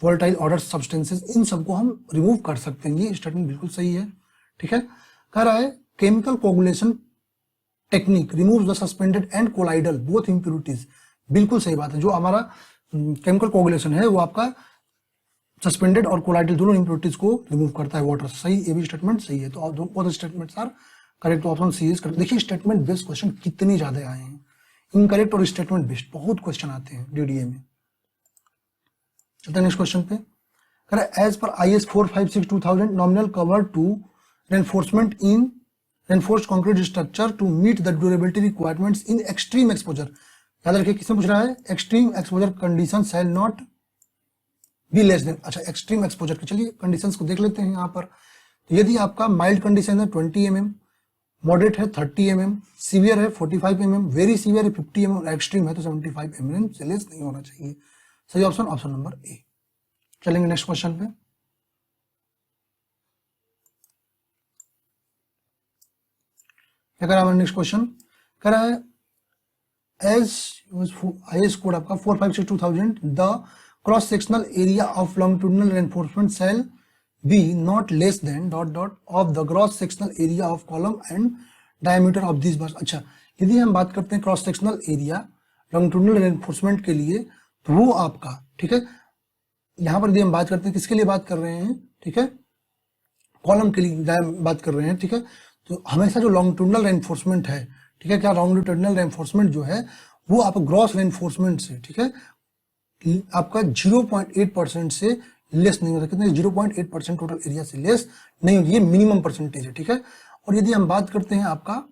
volatile order substances, इन सबको हम रिमूव कर सकते हैं। ये स्टेटमेंट बिल्कुल सही है, ठीक है। कह रहा है chemical coagulation technique remove the suspended and colloidal both impurities. बिल्कुल सही बात है, जो हमारा केमिकल कोगुलेशन है वो आपका सस्पेंडेड और कोलाइडल दोनों इम्प्यूरिटीज को रिमूव करता है वाटर। सही, ये भी स्टेटमेंट सही है। तो both statements are correct, option C is correct. देखिए स्टेटमेंट बेस्ड क्वेश्चन कितने ज्यादा आए हैं, इनकरेक्ट और स्टेटमेंट बेस्ड बहुत क्वेश्चन आते हैं डीडीए में। चलते हैं नेक्स्ट क्वेश्चन पे। As per IS 456/2000 nominal cover to reinforcement in reinforced concrete structure to meet the durability requirements in extreme exposure. याद रखिए किसने पूछ रहा है, extreme exposure condition shall not be less than. अच्छा, एक्सट्रीम एक्सपोजर के चलिए कंडीशंस को देख लेते हैं यहाँ पर। तो यदि आपका माइल्ड कंडीशन है 20 mm, मॉडरेट है 30 mm, सीवियर है 45 mm, वेरी सीवियर है 50 mm और एक्सट्रीम है तो 75 mm से लेस नहीं होना चाहिए। सही ऑप्शन ऑप्शन नंबर ए। चलेंगे नेक्स्ट क्वेश्चन पे। क्या करा हमारा नेक्स्ट क्वेश्चन, कह रहा है एज IS कोड आपका 456/2000 the cross sectional area of longitudinal reinforcement shall be not less than dot dot of the cross sectional area of column and diameter of this bars. अच्छा, यदि हम बात करते हैं cross sectional area longitudinal reinforcement के लिए तो वो आपका, ठीक है, यहाँ पर यदि हम बात करते हैं किसके लिए बात कर रहे हैं, ठीक है, कॉलम के लिए बात कर रहे हैं, ठीक है। तो हमेशा जो लॉन्गिट्यूडिनल रेनफोर्समेंट है, ठीक है, क्या लॉन्गिट्यूडिनल रेनफोर्समेंट जो है वो आप ग्रॉस रेनफोर्समेंट से, ठीक है, आपका 0.8% से लेस नहीं होता। कितने, 0.8% टोटल एरिया से लेस नहीं होती, ये मिनिमम परसेंटेज है, ठीक है। और यदि हम बात करते हैं आपका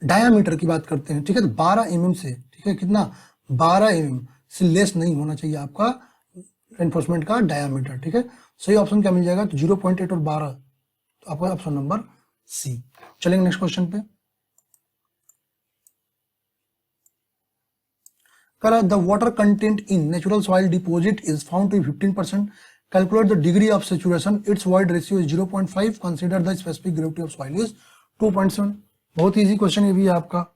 डायामीटर की बात करते हैं, ठीक है, तो 12 mm से, ठीक है, कितना 12 mm से लेस नहीं होना चाहिए आपका रेनफोर्समेंट का डायामीटर, ठीक है। सही ऑप्शन क्या मिल जाएगा, तो 0.8 और 12, तो आपका ऑप्शन नंबर सी। चलेंगे नेक्स्ट क्वेश्चन पे। The water content in natural soil deposit is found to be 15%. Calculate the degree of saturation. Its void ratio is 0.5. Consider the specific gravity of soil is 2.7. बहुत easy question है भी आपका,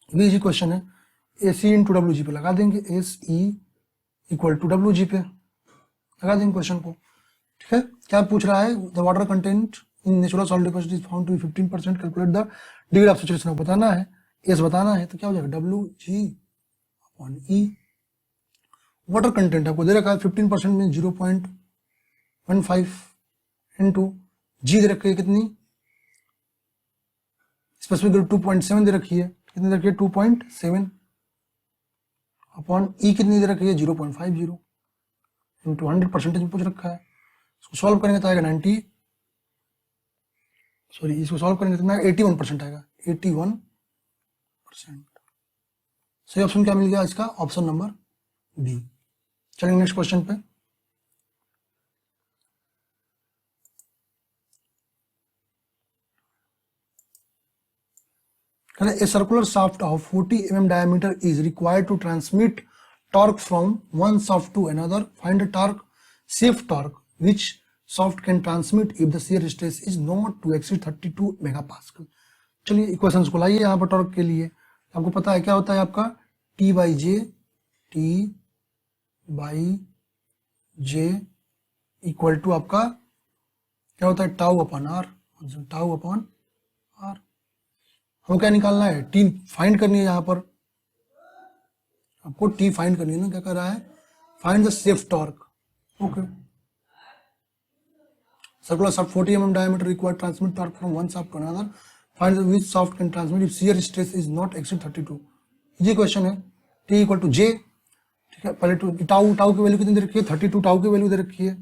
ये easy question है। AC into WG पे लगा देंगे, SE equal to WG पे लगा देंगे क्वेश्चन को। ठीक है, क्या पूछ रहा है, the water content in natural salt deposit is found to be 15%, calculate the degree of saturation बताना है, एस बताना है, तो क्या हो जाएगा WG/E। वाटर कंटेंट आपको दे रखा है 15% में 0.15 इंटू जी दे रखी है कितनी, स्पेसिफिक 2.7 दे रखी है, कितनी दे रखी है 2.7 अपॉन ई कितनी दे रखी है 0.50 इंटू 100% में पूछ रखा है। इसको सॉल्व करेंगे तो आएगा 90, सॉरी इसको सॉल्व करेंगे कितना 81% आएगा, 81%। सही ऑप्शन क्या मिल गया इसका, ऑप्शन नंबर बी। चलेंगे नेक्स्ट क्वेश्चन पे। A circular shaft of 40 mm diameter is required to transmit torque from one shaft to another. Find the torque, safe torque, which shaft can transmit if the shear stress is not to exceed 32 megapascal. चलिए equations को लाइए यहाँ पर torque के लिए। आपको पता है क्या होता है आपका T/J इक्वल टू आपका क्या होता है tau upon R, tau upon R. हमको क्या निकालना है, टी फाइंड करनी है, यहाँ पर आपको टी फाइंड करनी है ना, क्या कर रहा है, find the safe torque. Okay, circular shaft 40 mm diameter required transmit torque from one shaft to another. Find which shaft can transmit if shear stress is not exceed 32. ये क्वेश्चन है। T equal to J, ठीक है, पहले tau की value कितनी दे रखी है 32, tau की वैल्यू दे रखी है।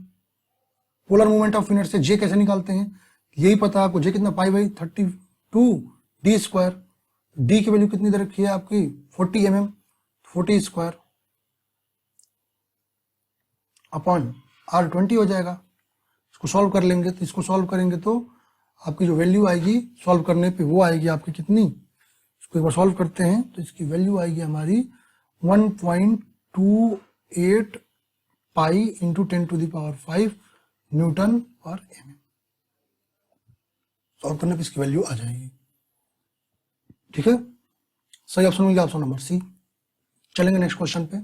पोलर मूवमेंट ऑफ इनर्ट से J कैसे निकालते हैं, यही पता है आपको, J कितना π/32 d स्क्वायर, d की वैल्यू कितनी दे रखी है आपकी 40 mm, 40 स्क्वायर अपॉन R20 हो जाएगा। इसको सॉल्व कर लेंगे तो इसको सॉल्व करेंगे तो आपकी जो वैल्यू आएगी सॉल्व करने पे वो आएगी आपकी कितनी, इसको एक बार सॉल्व करते हैं तो इसकी वैल्यू आएगी हमारी 1.28 पाई इंटू 10⁵ न्यूटन पर mm। सॉल्व करने पे इसकी वैल्यू आ जाएगी। ठीक है, सही ऑप्शन मिल गया, ऑप्शन नंबर सी। चलेंगे नेक्स्ट क्वेश्चन पे।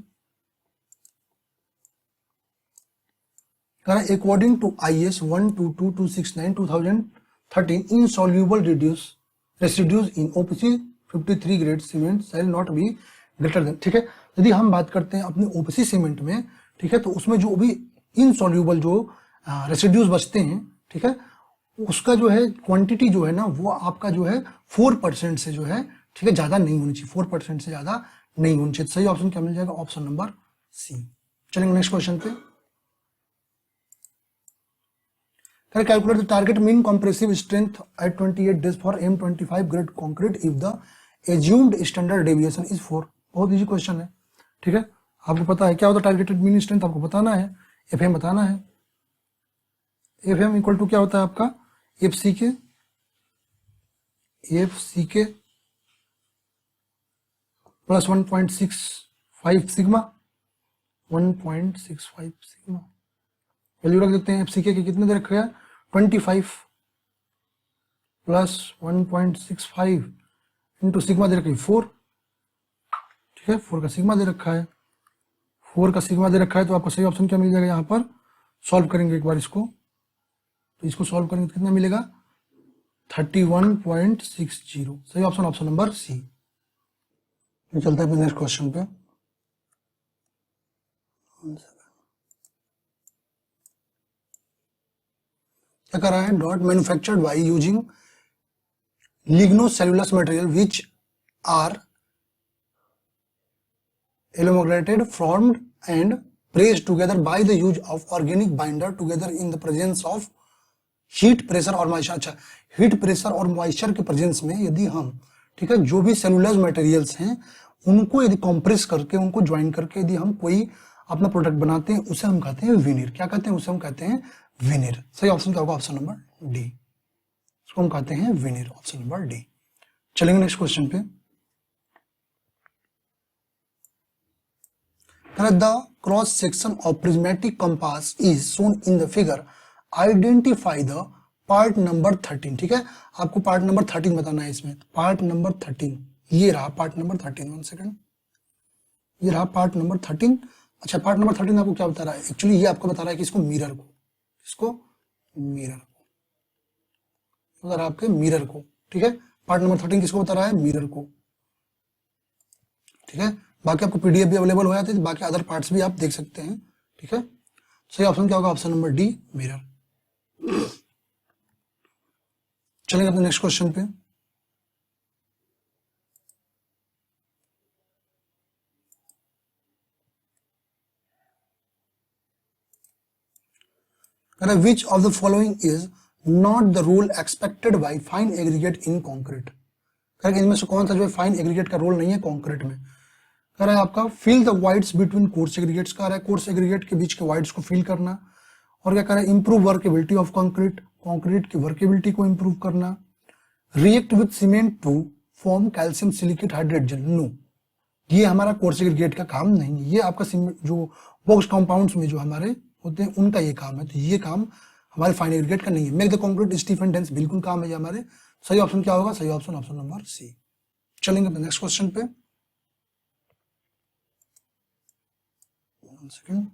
According to IS 122-269/2013, insoluble residues in OPC 53 grade cement shall not be greater than। ठीक है, यदि हम बात करते हैं अपने OPC सीमेंट में, ठीक है, तो उसमें जो भी इनसॉल्यूबल जो रेसिड्यूज बचते हैं, ठीक है, उसका जो है क्वांटिटी जो है ना वो आपका जो है 4% से जो है, ठीक है, ज्यादा नहीं होनी चाहिए, 4% से ज्यादा नहीं होनी चाहिए। सही ऑप्शन क्या मिल जाएगा, ऑप्शन नंबर सी। चलेंगे नेक्स्ट क्वेश्चन पे। Calculate the target mean compressive strength at 28 days for M25 grade concrete if the assumed standard deviation is 4। बहुत इजी क्वेश्चन है। ठीक है, आपको पता है क्या होता है टारगेटेड मीन स्ट्रेंथ, आपको बताना है, FM बताना है। FM इक्वल टू क्या होता है आपका FC के प्लस 1.65 सिग्मा, 1.65 सिग्मा। वैल्यू रख देते हैं FC के कितने दे रखा है 25 प्लस 1.65 इंटू सिग्मा दे रखा है 4। ठीक है, 4 का सिग्मा दे रखा है, 4 का सिग्मा दे रखा है, तो आपको सही ऑप्शन क्या मिल जाएगा, यहाँ पर सॉल्व करेंगे एक बार इसको, तो इसको सॉल्व करेंगे तो कितना मिलेगा 31.60। सही ऑप्शन ऑप्शन नंबर सी। चलता है नेक्स्ट क्वेश्चन पे। क्या कर रहा है, dot manufactured by using lignocellulose material which are elongated, formed and pressed together by the use of organic binder together in the presence of heat, pressure और moisture. अच्छा, heat, pressure और moisture के presence में यदि हम, ठीक है, जो भी सेलुलर मटेरियल्स हैं उनको यदि कंप्रेस करके, उनको ज्वाइन करके यदि हम कोई अपना प्रोडक्ट बनाते हैं, उसे हम कहते हैं विनिर। क्या कहते हैं, उसे हम कहते हैं विनिर। सही ऑप्शन क्या होगा, ऑप्शन नंबर डी, इसको हम कहते हैं विनिर, ऑप्शन नंबर डी। चलेंगे नेक्स्ट क्वेश्चन पे। The cross section of prismatic compass is shown in the figure. Identify the part number 13। ठीक है, आपको पार्ट नंबर 13 बताना है इसमें। पार्ट नंबर 13 ये रहा, पार्ट नंबर 13। 1 सेकंड, ये रहा पार्ट नंबर 13। अच्छा, पार्ट नंबर 13 आपको क्या बता रहा है? एक्चुअली ये आपको बता रहा है कि इसको मिरर को, इसको मिरर को, बता रहा है आपके मिरर को, ठीक है। पार्ट नंबर 13 किसको बता रहा है? मिरर को, ठीक है। बाकी आपको पीडीएफ भी अवेलेबल हो जाते हैं, बाकी अदर पार्ट्स भी आप देख सकते हैं, ठीक है। सही ऑप्शन क्या होगा? Option number D, mirror. चलेंगे अपने नेक्स्ट क्वेश्चन पे। विच of the following is not the rule expected bye fine aggregate in concrete? इनमें से कौन सा जो है फाइन एग्रीगेट का रोल नहीं है कॉन्क्रीट में? कह रहा है आपका fill the voids between coarse aggregates, कह रहा है कोर्स एग्रीगेट के बीच के वाइड्स को फिल करना। और क्या कह रहा है? Improve workability of concrete, concrete की वर्केबिलिटी को इंप्रूव करना। React with cement to form calcium silicate hydrate gel, no, ये हमारा कोर्स एग्रीगेट का काम नहीं है। ये आपका जो बॉक्स कंपाउंड्स में जो हमारे होते हैं उनका ये काम है, तो ये काम हमारे फाइन एग्रीगेट का नहीं है। Make the concrete stiff and dense, बिल्कुल काम है ये हमारे। सही ऑप्शन क्या होगा? सही ऑप्शन ऑप्शन नंबर सी। चलेंगे नेक्स्ट क्वेश्चन पे। सेकंड,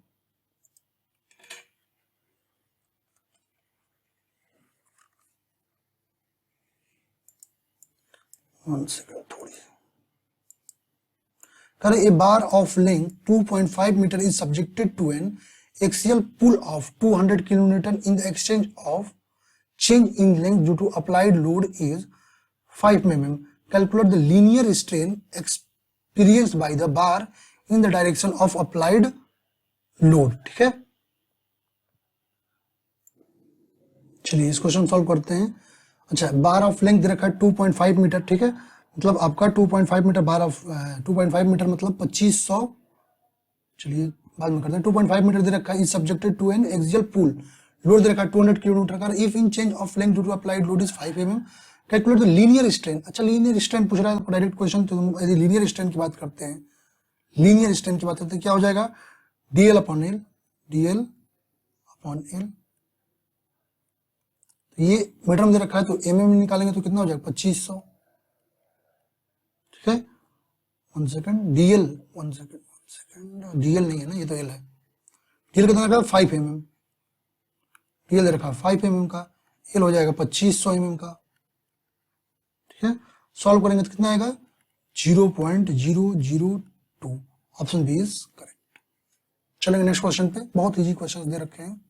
थोड़ी करे a bar of length 2.5 meter is subjected to an axial pull of 200 kilonewton in the exchange of change in length due to applied load is 5 mm. Calculate the linear strain experienced by the bar in the direction of applied load, ठीक है। चलिए इस question solve करते हैं। अच्छा, बार of length दे रखा है 2.5 metre, ठीक है। मतलब आपका 2.5 मीटर बार ऑफ 2.5 मीटर मतलब 2500, चलिए बाद में करते हैं। 2.5 मीटर दे रखा है, is subjected to an axial pull, load दे रखा है 200 किलोमीटर का। If in change of length due to applied load is 5 mm, calculate the linear strain. अच्छा, लीनियर स्ट्रेन पूछ रहा है डायरेक्ट क्वेश्चन, तो यदि लीनियर स्ट्रेन की बात करते हैं, लीनियर स्ट्रेन की बात करते हैं, क्या हो जाएगा? DL upon L, DL upon L. ये मीटर में दे रखा है तो एमएम में निकालेंगे तो कितना हो जाएगा? 2500, ठीक है। One second, DL, one second, DL नहीं है ना, ये तो एल है। डीएल कितना रखा है? 5 mm, डीएल दे रखा है 5 mm का, एल हो जाएगा 2500 mm का, ठीक है। सॉल्व करेंगे तो कितना आएगा? 0.002, ऑप्शन बी इज करेक्ट। चलेंगे नेक्स्ट क्वेश्चन पे, बहुत इजी क्वेश्चन दे रखे हैं।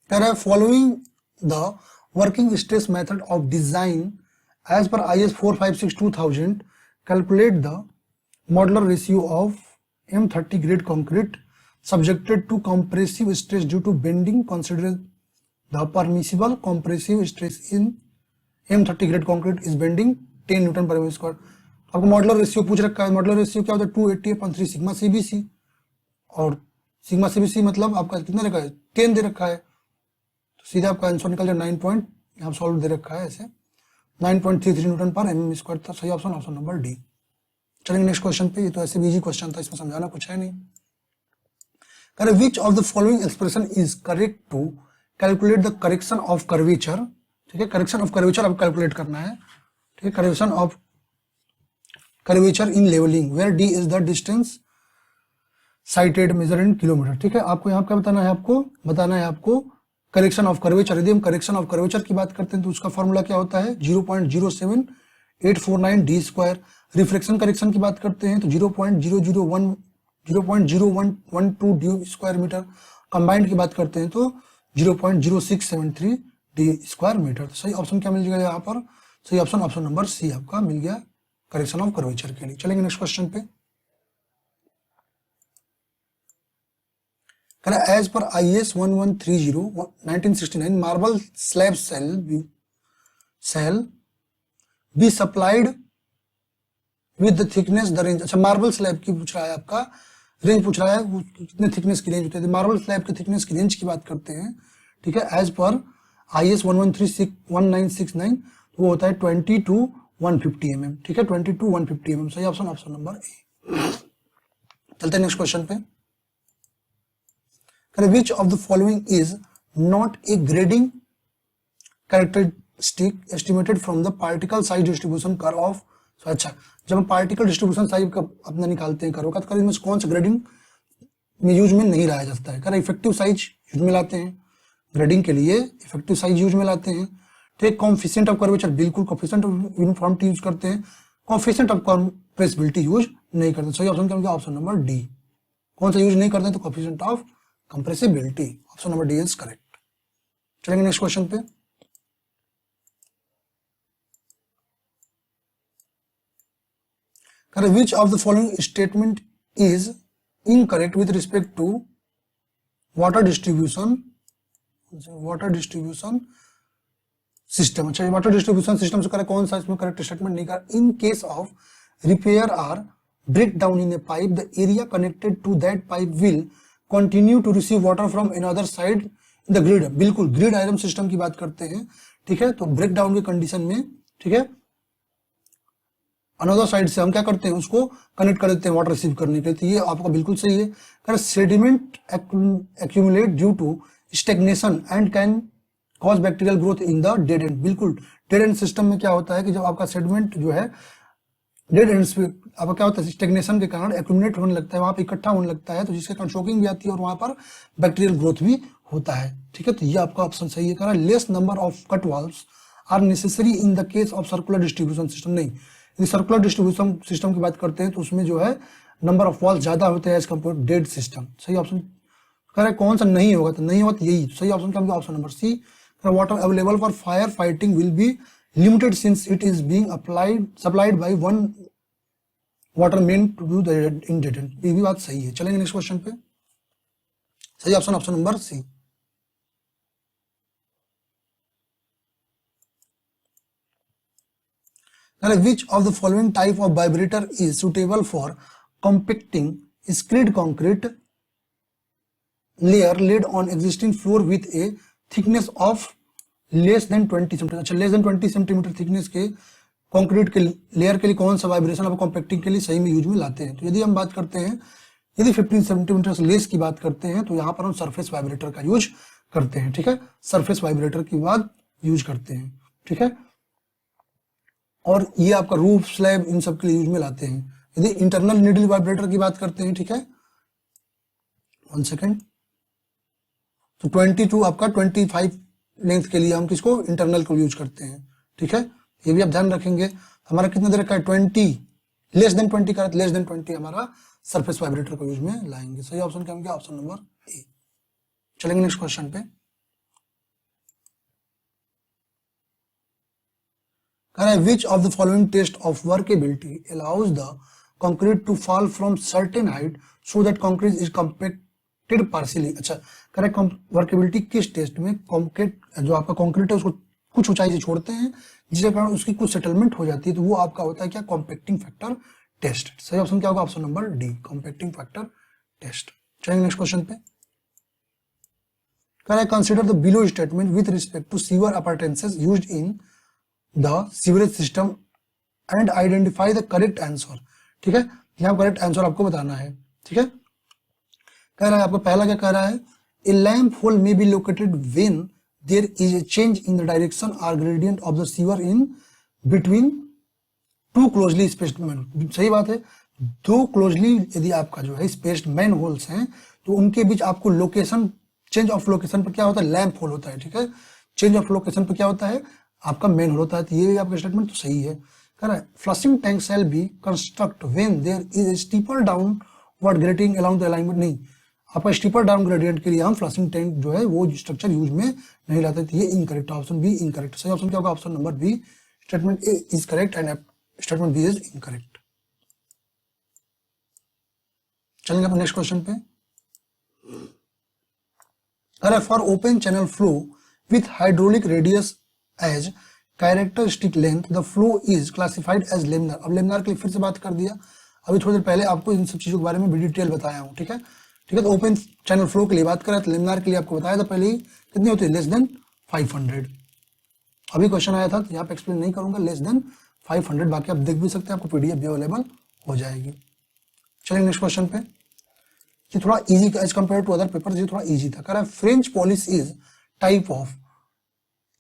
कह रहा है following the working stress method of design as per IS 456-2000 calculate the modular ratio of M30 grade concrete subjected to compressive stress due to bending, consider the permissible compressive stress in M30 grade concrete is bending 10 newton per mm²। आपको modular ratio पूछ रखा है। Modular ratio क्या होता है? 280/3 sigma CBC, और sigma CBC मतलब आपका कितना रखा है? 10 दे रखा है, तो सीधा आपका आंसर निकल जाए 9 यहाँ सॉल्व दे रखा है ऐसे 9.33 न्यूटन पर mm²। था सही ऑप्शन ऑप्शन नंबर डी। चलेंगे नेक्स्ट क्वेश्चन पे। ये तो ऐसे भी इजी क्वेश्चन था, इसमें समझाना कुछ है नहीं। करे which of the following expression is correct to calculate the correction of curvature, ठीक है। करेक्शन ऑफ कर्वेचर आपको कैलकुलेट करना है, ठीक है। Correction of curvature in levelling where D is the distance sighted measure in kilometre, ठीक है। आपको यहाँ क्या बताना है? आपको बताना है आपको करेक्शन ऑफ कर्वेचर। यदि हम करेक्शन ऑफ कर्वेचर की बात करते हैं तो उसका फॉर्मूला क्या होता है? 0.07849 d²। रिफ्लेक्शन करेक्शन की बात करते हैं तो 0.00112 d² मीटर। कंबाइंड की बात करते हैं तो 0.0673 d² मीटर। सही ऑप्शन क्या मिल जाएगा यहाँ पर? सही ऑप्शन ऑप्शन नंबर सी आपका मिल गया करेक्शन ऑफ कर्वेचर के लिए। चलेंगे नेक्स्ट क्वेश्चन पे। As per IS 1130/1969 marble slab shall be supplied with the thickness the range. अच्छा, मार्बल स्लैब की पूछ रहा है, आपका रेंज पूछ रहा है, वो कितने थिकनेस की रेंज होती है। मार्बल स्लैब के थिकनेस की रेंज की बात करते हैं, ठीक है। एज पर IS 1969 वो होता है 20 to 150 mm, ठीक है। 20 to 150 mm सही ऑप्शन ऑप्शन नंबर ए। चलते हैं नेक्स्ट क्वेश्चन पे। Which of the following is not a grading characteristic estimated from the particle size distribution curve of. अच्छा, जब हम पार्टिकल डिस्ट्रीब्यूशन साइज का अपना निकालते हैं कर्व का, तो इसमें कौन सा ग्रेडिंग में यूज में नहीं लाया जाता है? करें इफेक्टिव साइज यूज में लाते हैं, ग्रेडिंग के लिए इफेक्टिव साइज यूज में लाते हैं। ठीक, कॉन्फिशिएंट ऑफ कर्वेचर बिल्कुल, कॉन्फिशिएंट ऑफ यूनिफॉर्मिटी यूज करते हैं, कॉन्फिशिएंट ऑफ कंप्रेसिबिलिटी यूज नहीं करते। सही ऑप्शन क्या होगा? Option number D. कौन सा यूज नहीं करते हैं? तो coefficient of compressibility, option number D is correct. चलेंगे नेक्स्ट क्वेश्चन पे। Which of the following statement is incorrect with respect to water distribution system? अच्छा, वाटर डिस्ट्रीब्यूशन सिस्टम से करें कौन सा इसमें करेक्ट स्टेटमेंट नहीं कर? In case of repair or break down in a pipe, the area connected to that pipe will continue to receive water from another side in the grid. बिल्कुल, grid iron system की बात करते हैं। ठीक है, तो ब्रेक डाउन की condition में, ठीक है, अनदर साइड से हम क्या करते हैं, उसको कनेक्ट कर देते हैं वाटर रिसीव करने के लिए। तो ये आपका बिल्कुल सही है। कर sediment accumulate due to stagnation and can cause bacterial growth in the dead end. बिल्कुल, डेड एंड सिस्टम में क्या होता है कि जब आपका सेडिमेंट जो है डेड एंड पे आपका क्या होता है, स्टेग्नेशन के कारण एक्यूमुलेट होने लगता है, वहां पर इकट्ठा होने लगता है, तो जिसके कारण शोकिंग भी आती है और वहां पर बैक्टीरियल ग्रोथ भी होता है। ठीक है, तो ये आपका ऑप्शन सही है। कह रहा है less number of cut valves are necessary in the case of circular distribution system. नहीं, यदि सर्कुलर डिस्ट्रीब्यूशन सिस्टम की बात करते हैं तो उसमें जो है नंबर ऑफ वॉल्स ज्यादा होते हैं as compare to dead system. सही ऑप्शन कह रहा है कौन सा नहीं होगा? तो नहीं होगा तो यही सही ऑप्शन क्या होगा? Option number C. Water available for fire fighting will be limited since it is being supplied by one water main to do the in dead end. ये भी बात सही है। चलेंगे नेक्स्ट क्वेश्चन पे। सही option option number C. Which of the following type of vibrator is suitable for compacting screed concrete layer laid on existing floor with a thickness of less than 20 cm? अच्छा, less than 20 centimetre thickness के concrete के layer के लिए कौन सा vibration आप compacting के लिए सही में यूज में लाते हैं? तो यदि हम बात करते हैं, यदि 15 सेंटीमीटर से लेस की बात करते हैं, तो यहाँ पर हम सरफेस वाइब्रेटर का यूज करते हैं। ठीक है, सरफेस वाइब्रेटर की बात यूज करते हैं। ठीक है, और ये आपका रूफ स्लैब इन सब के लिए यूज में लाते हैं। यदि इंटरनल नीडल वाइब्रेटर की बात करते हैं, ठीक है, 1 सेकेंड, तो 22 आपका 25 लेंथ के लिए हम किसको इंटरनल को यूज करते हैं। ठीक है, ये भी आप ध्यान रखेंगे। हमारा कितना देर का है 20, लेस देन 20 का, लेस देन 20 हमारा सरफेस वाइब्रेटर को यूज में लाएंगे। सही ऑप्शन क्या होगा? Option number A. चलेंगे नेक्स्ट क्वेश्चन पे। Which of the following test of workability allows the concrete to fall from certain height so that concrete is compacted partially? अच्छा, करेक्ट, वर्केबिलिटी किस टेस्ट में कॉम्पैक्ट जो आपका concrete है उसको कुछ ऊंचाई से छोड़ते हैं जिसके कारण उसकी कुछ सेटलमेंट हो जाती है, तो वो आपका होता है क्या? Compacting factor test. सही ऑप्शन क्या होगा? Option number D, compacting factor test. चलेंगे नेक्स्ट क्वेश्चन पे। Correct, consider the below statement with respect to sewer appurtenances used in the sewerage system and identify the correct answer. ठीक है, यहाँ correct answer आपको बताना है। ठीक है, कह रहा है आपको पहला क्या कह रहा है? A lamp hole may be located when there is a change in the direction or gradient of the sewer in between two closely spaced man. सही बात है, दो क्लोजली यदि आपका जो है स्पेस्ड मैन होल्स हैं तो उनके बीच आपको लोकेशन, चेंज ऑफ लोकेशन पर क्या होता है? लैंप होल होता है। ठीक है, चेंज ऑफ लोकेशन पर क्या होता है? आपका मेन होल होता है। तो ये भी आपका स्टेटमेंट तो सही है। कह रहा है flushing tank shall be construct when there is a steeper downward grading along the alignment. नहीं, आपका स्टीपर डाउन ग्रेडियंट के लिए हम फ्लशिंग टैंक जो है वो स्ट्रक्चर यूज में नहीं लाते। तो ये इनकरेक्ट, ऑप्शन बी इनकरेक्ट। सही ऑप्शन क्या होगा? Option number B, statement A is correct and statement B is incorrect. चलेंगे अपन नेक्स्ट क्वेश्चन पे। अरे for open channel flow with hydraulic radius as characteristic length the flow is classified as laminar. अब laminar के लिए फिर से बात कर दिया, अभी थोड़ी देर पहले आपको इन सब चीजों के बारे में भी डिटेल बताया हूं। ठीक है, ठीक है, तो ओपन चैनल फ्लो के लिए बात करें तो लेमिनार के लिए आपको बताया था पहले ही कितनी होती है? Less than 500। अभी क्वेश्चन आया था तो यहाँ पे एक्सप्लेन नहीं करूंगा, लेस देन 500। बाकी आप देख भी सकते हैं, आपको पीडीएफ भी अवेलेबल हो जाएगी। चलिए नेक्स्ट क्वेश्चन पे। ये थोड़ा easy as compare to other paper, ये थोड़ा इजी था। कह रहा है French polish is type of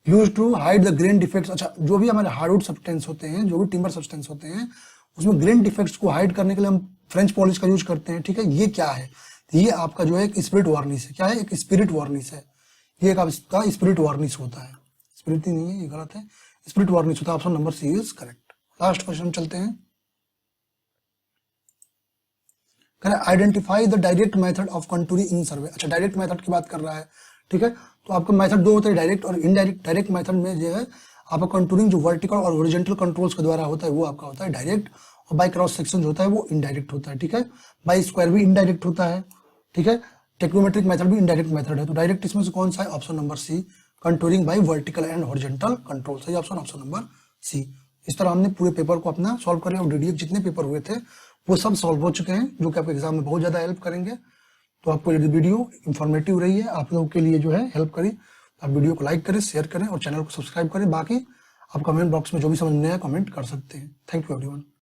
use to hide the grain defects. अच्छा, जो भी हमारे हार्डवुड सब्सटेंस होते हैं, जो भी टिम्बर सब्सटेंस होते हैं, उसमें ग्रेन डिफेक्ट्स को हाइड करने के लिए हम फ्रेंच पॉलिश का यूज करते हैं। ठीक है, ये क्या है? ये आपका जो है एक स्पिरिट वार्निश है। क्या है? एक स्पिरिट वार्निश है। ये एक आपका स्पिरिट वार्निश होता है। स्पिरिट नहीं है, ये गलत है, स्पिरिट वार्निश होता है। Option number C is correct. Last question चलते हैं। Identify the direct method of contouring in survey. अच्छा, डायरेक्ट मेथड की बात कर रहा है। ठीक है, तो आपका मेथड दो होते हैं, डायरेक्ट और इनडायरेक्ट। डायरेक्ट मेथड में जो है आपका कंटूरिंग जो वर्टिकल और हॉरिजॉन्टल कंट्रोल्स के द्वारा होता है वो आपका होता है डायरेक्ट, और बाय क्रॉस सेक्शन जो होता है वो इनडायरेक्ट होता है। ठीक है, बाय स्क्वायर भी इनडायरेक्ट होता है। ठीक है, टेक्नोमेट्रिक मेथड भी इनडायरेक्ट मेथड है। तो डायरेक्ट इसमें से कौन सा है? Option number C, contouring by vertical and horizontal control. सही ऑप्शन, ऑप्शन नंबर सी। इस तरह हमने पूरे पेपर को अपना सॉल्व कर लिया, और डीडीएफ जितने पेपर हुए थे वो सब सॉल्व हो चुके हैं, जो कि आपके एग्जाम में बहुत ज्यादा हेल्प करेंगे। तो आपको यदि वीडियो इंफॉर्मेटिव रही है, आप लोगों के लिए जो है हेल्प करी, आप वीडियो को लाइक करें, शेयर करें और चैनल को सब्सक्राइब करें। बाकी आप कमेंट बॉक्स में जो भी समझ में आया कमेंट कर सकते हैं। Thank you everyone.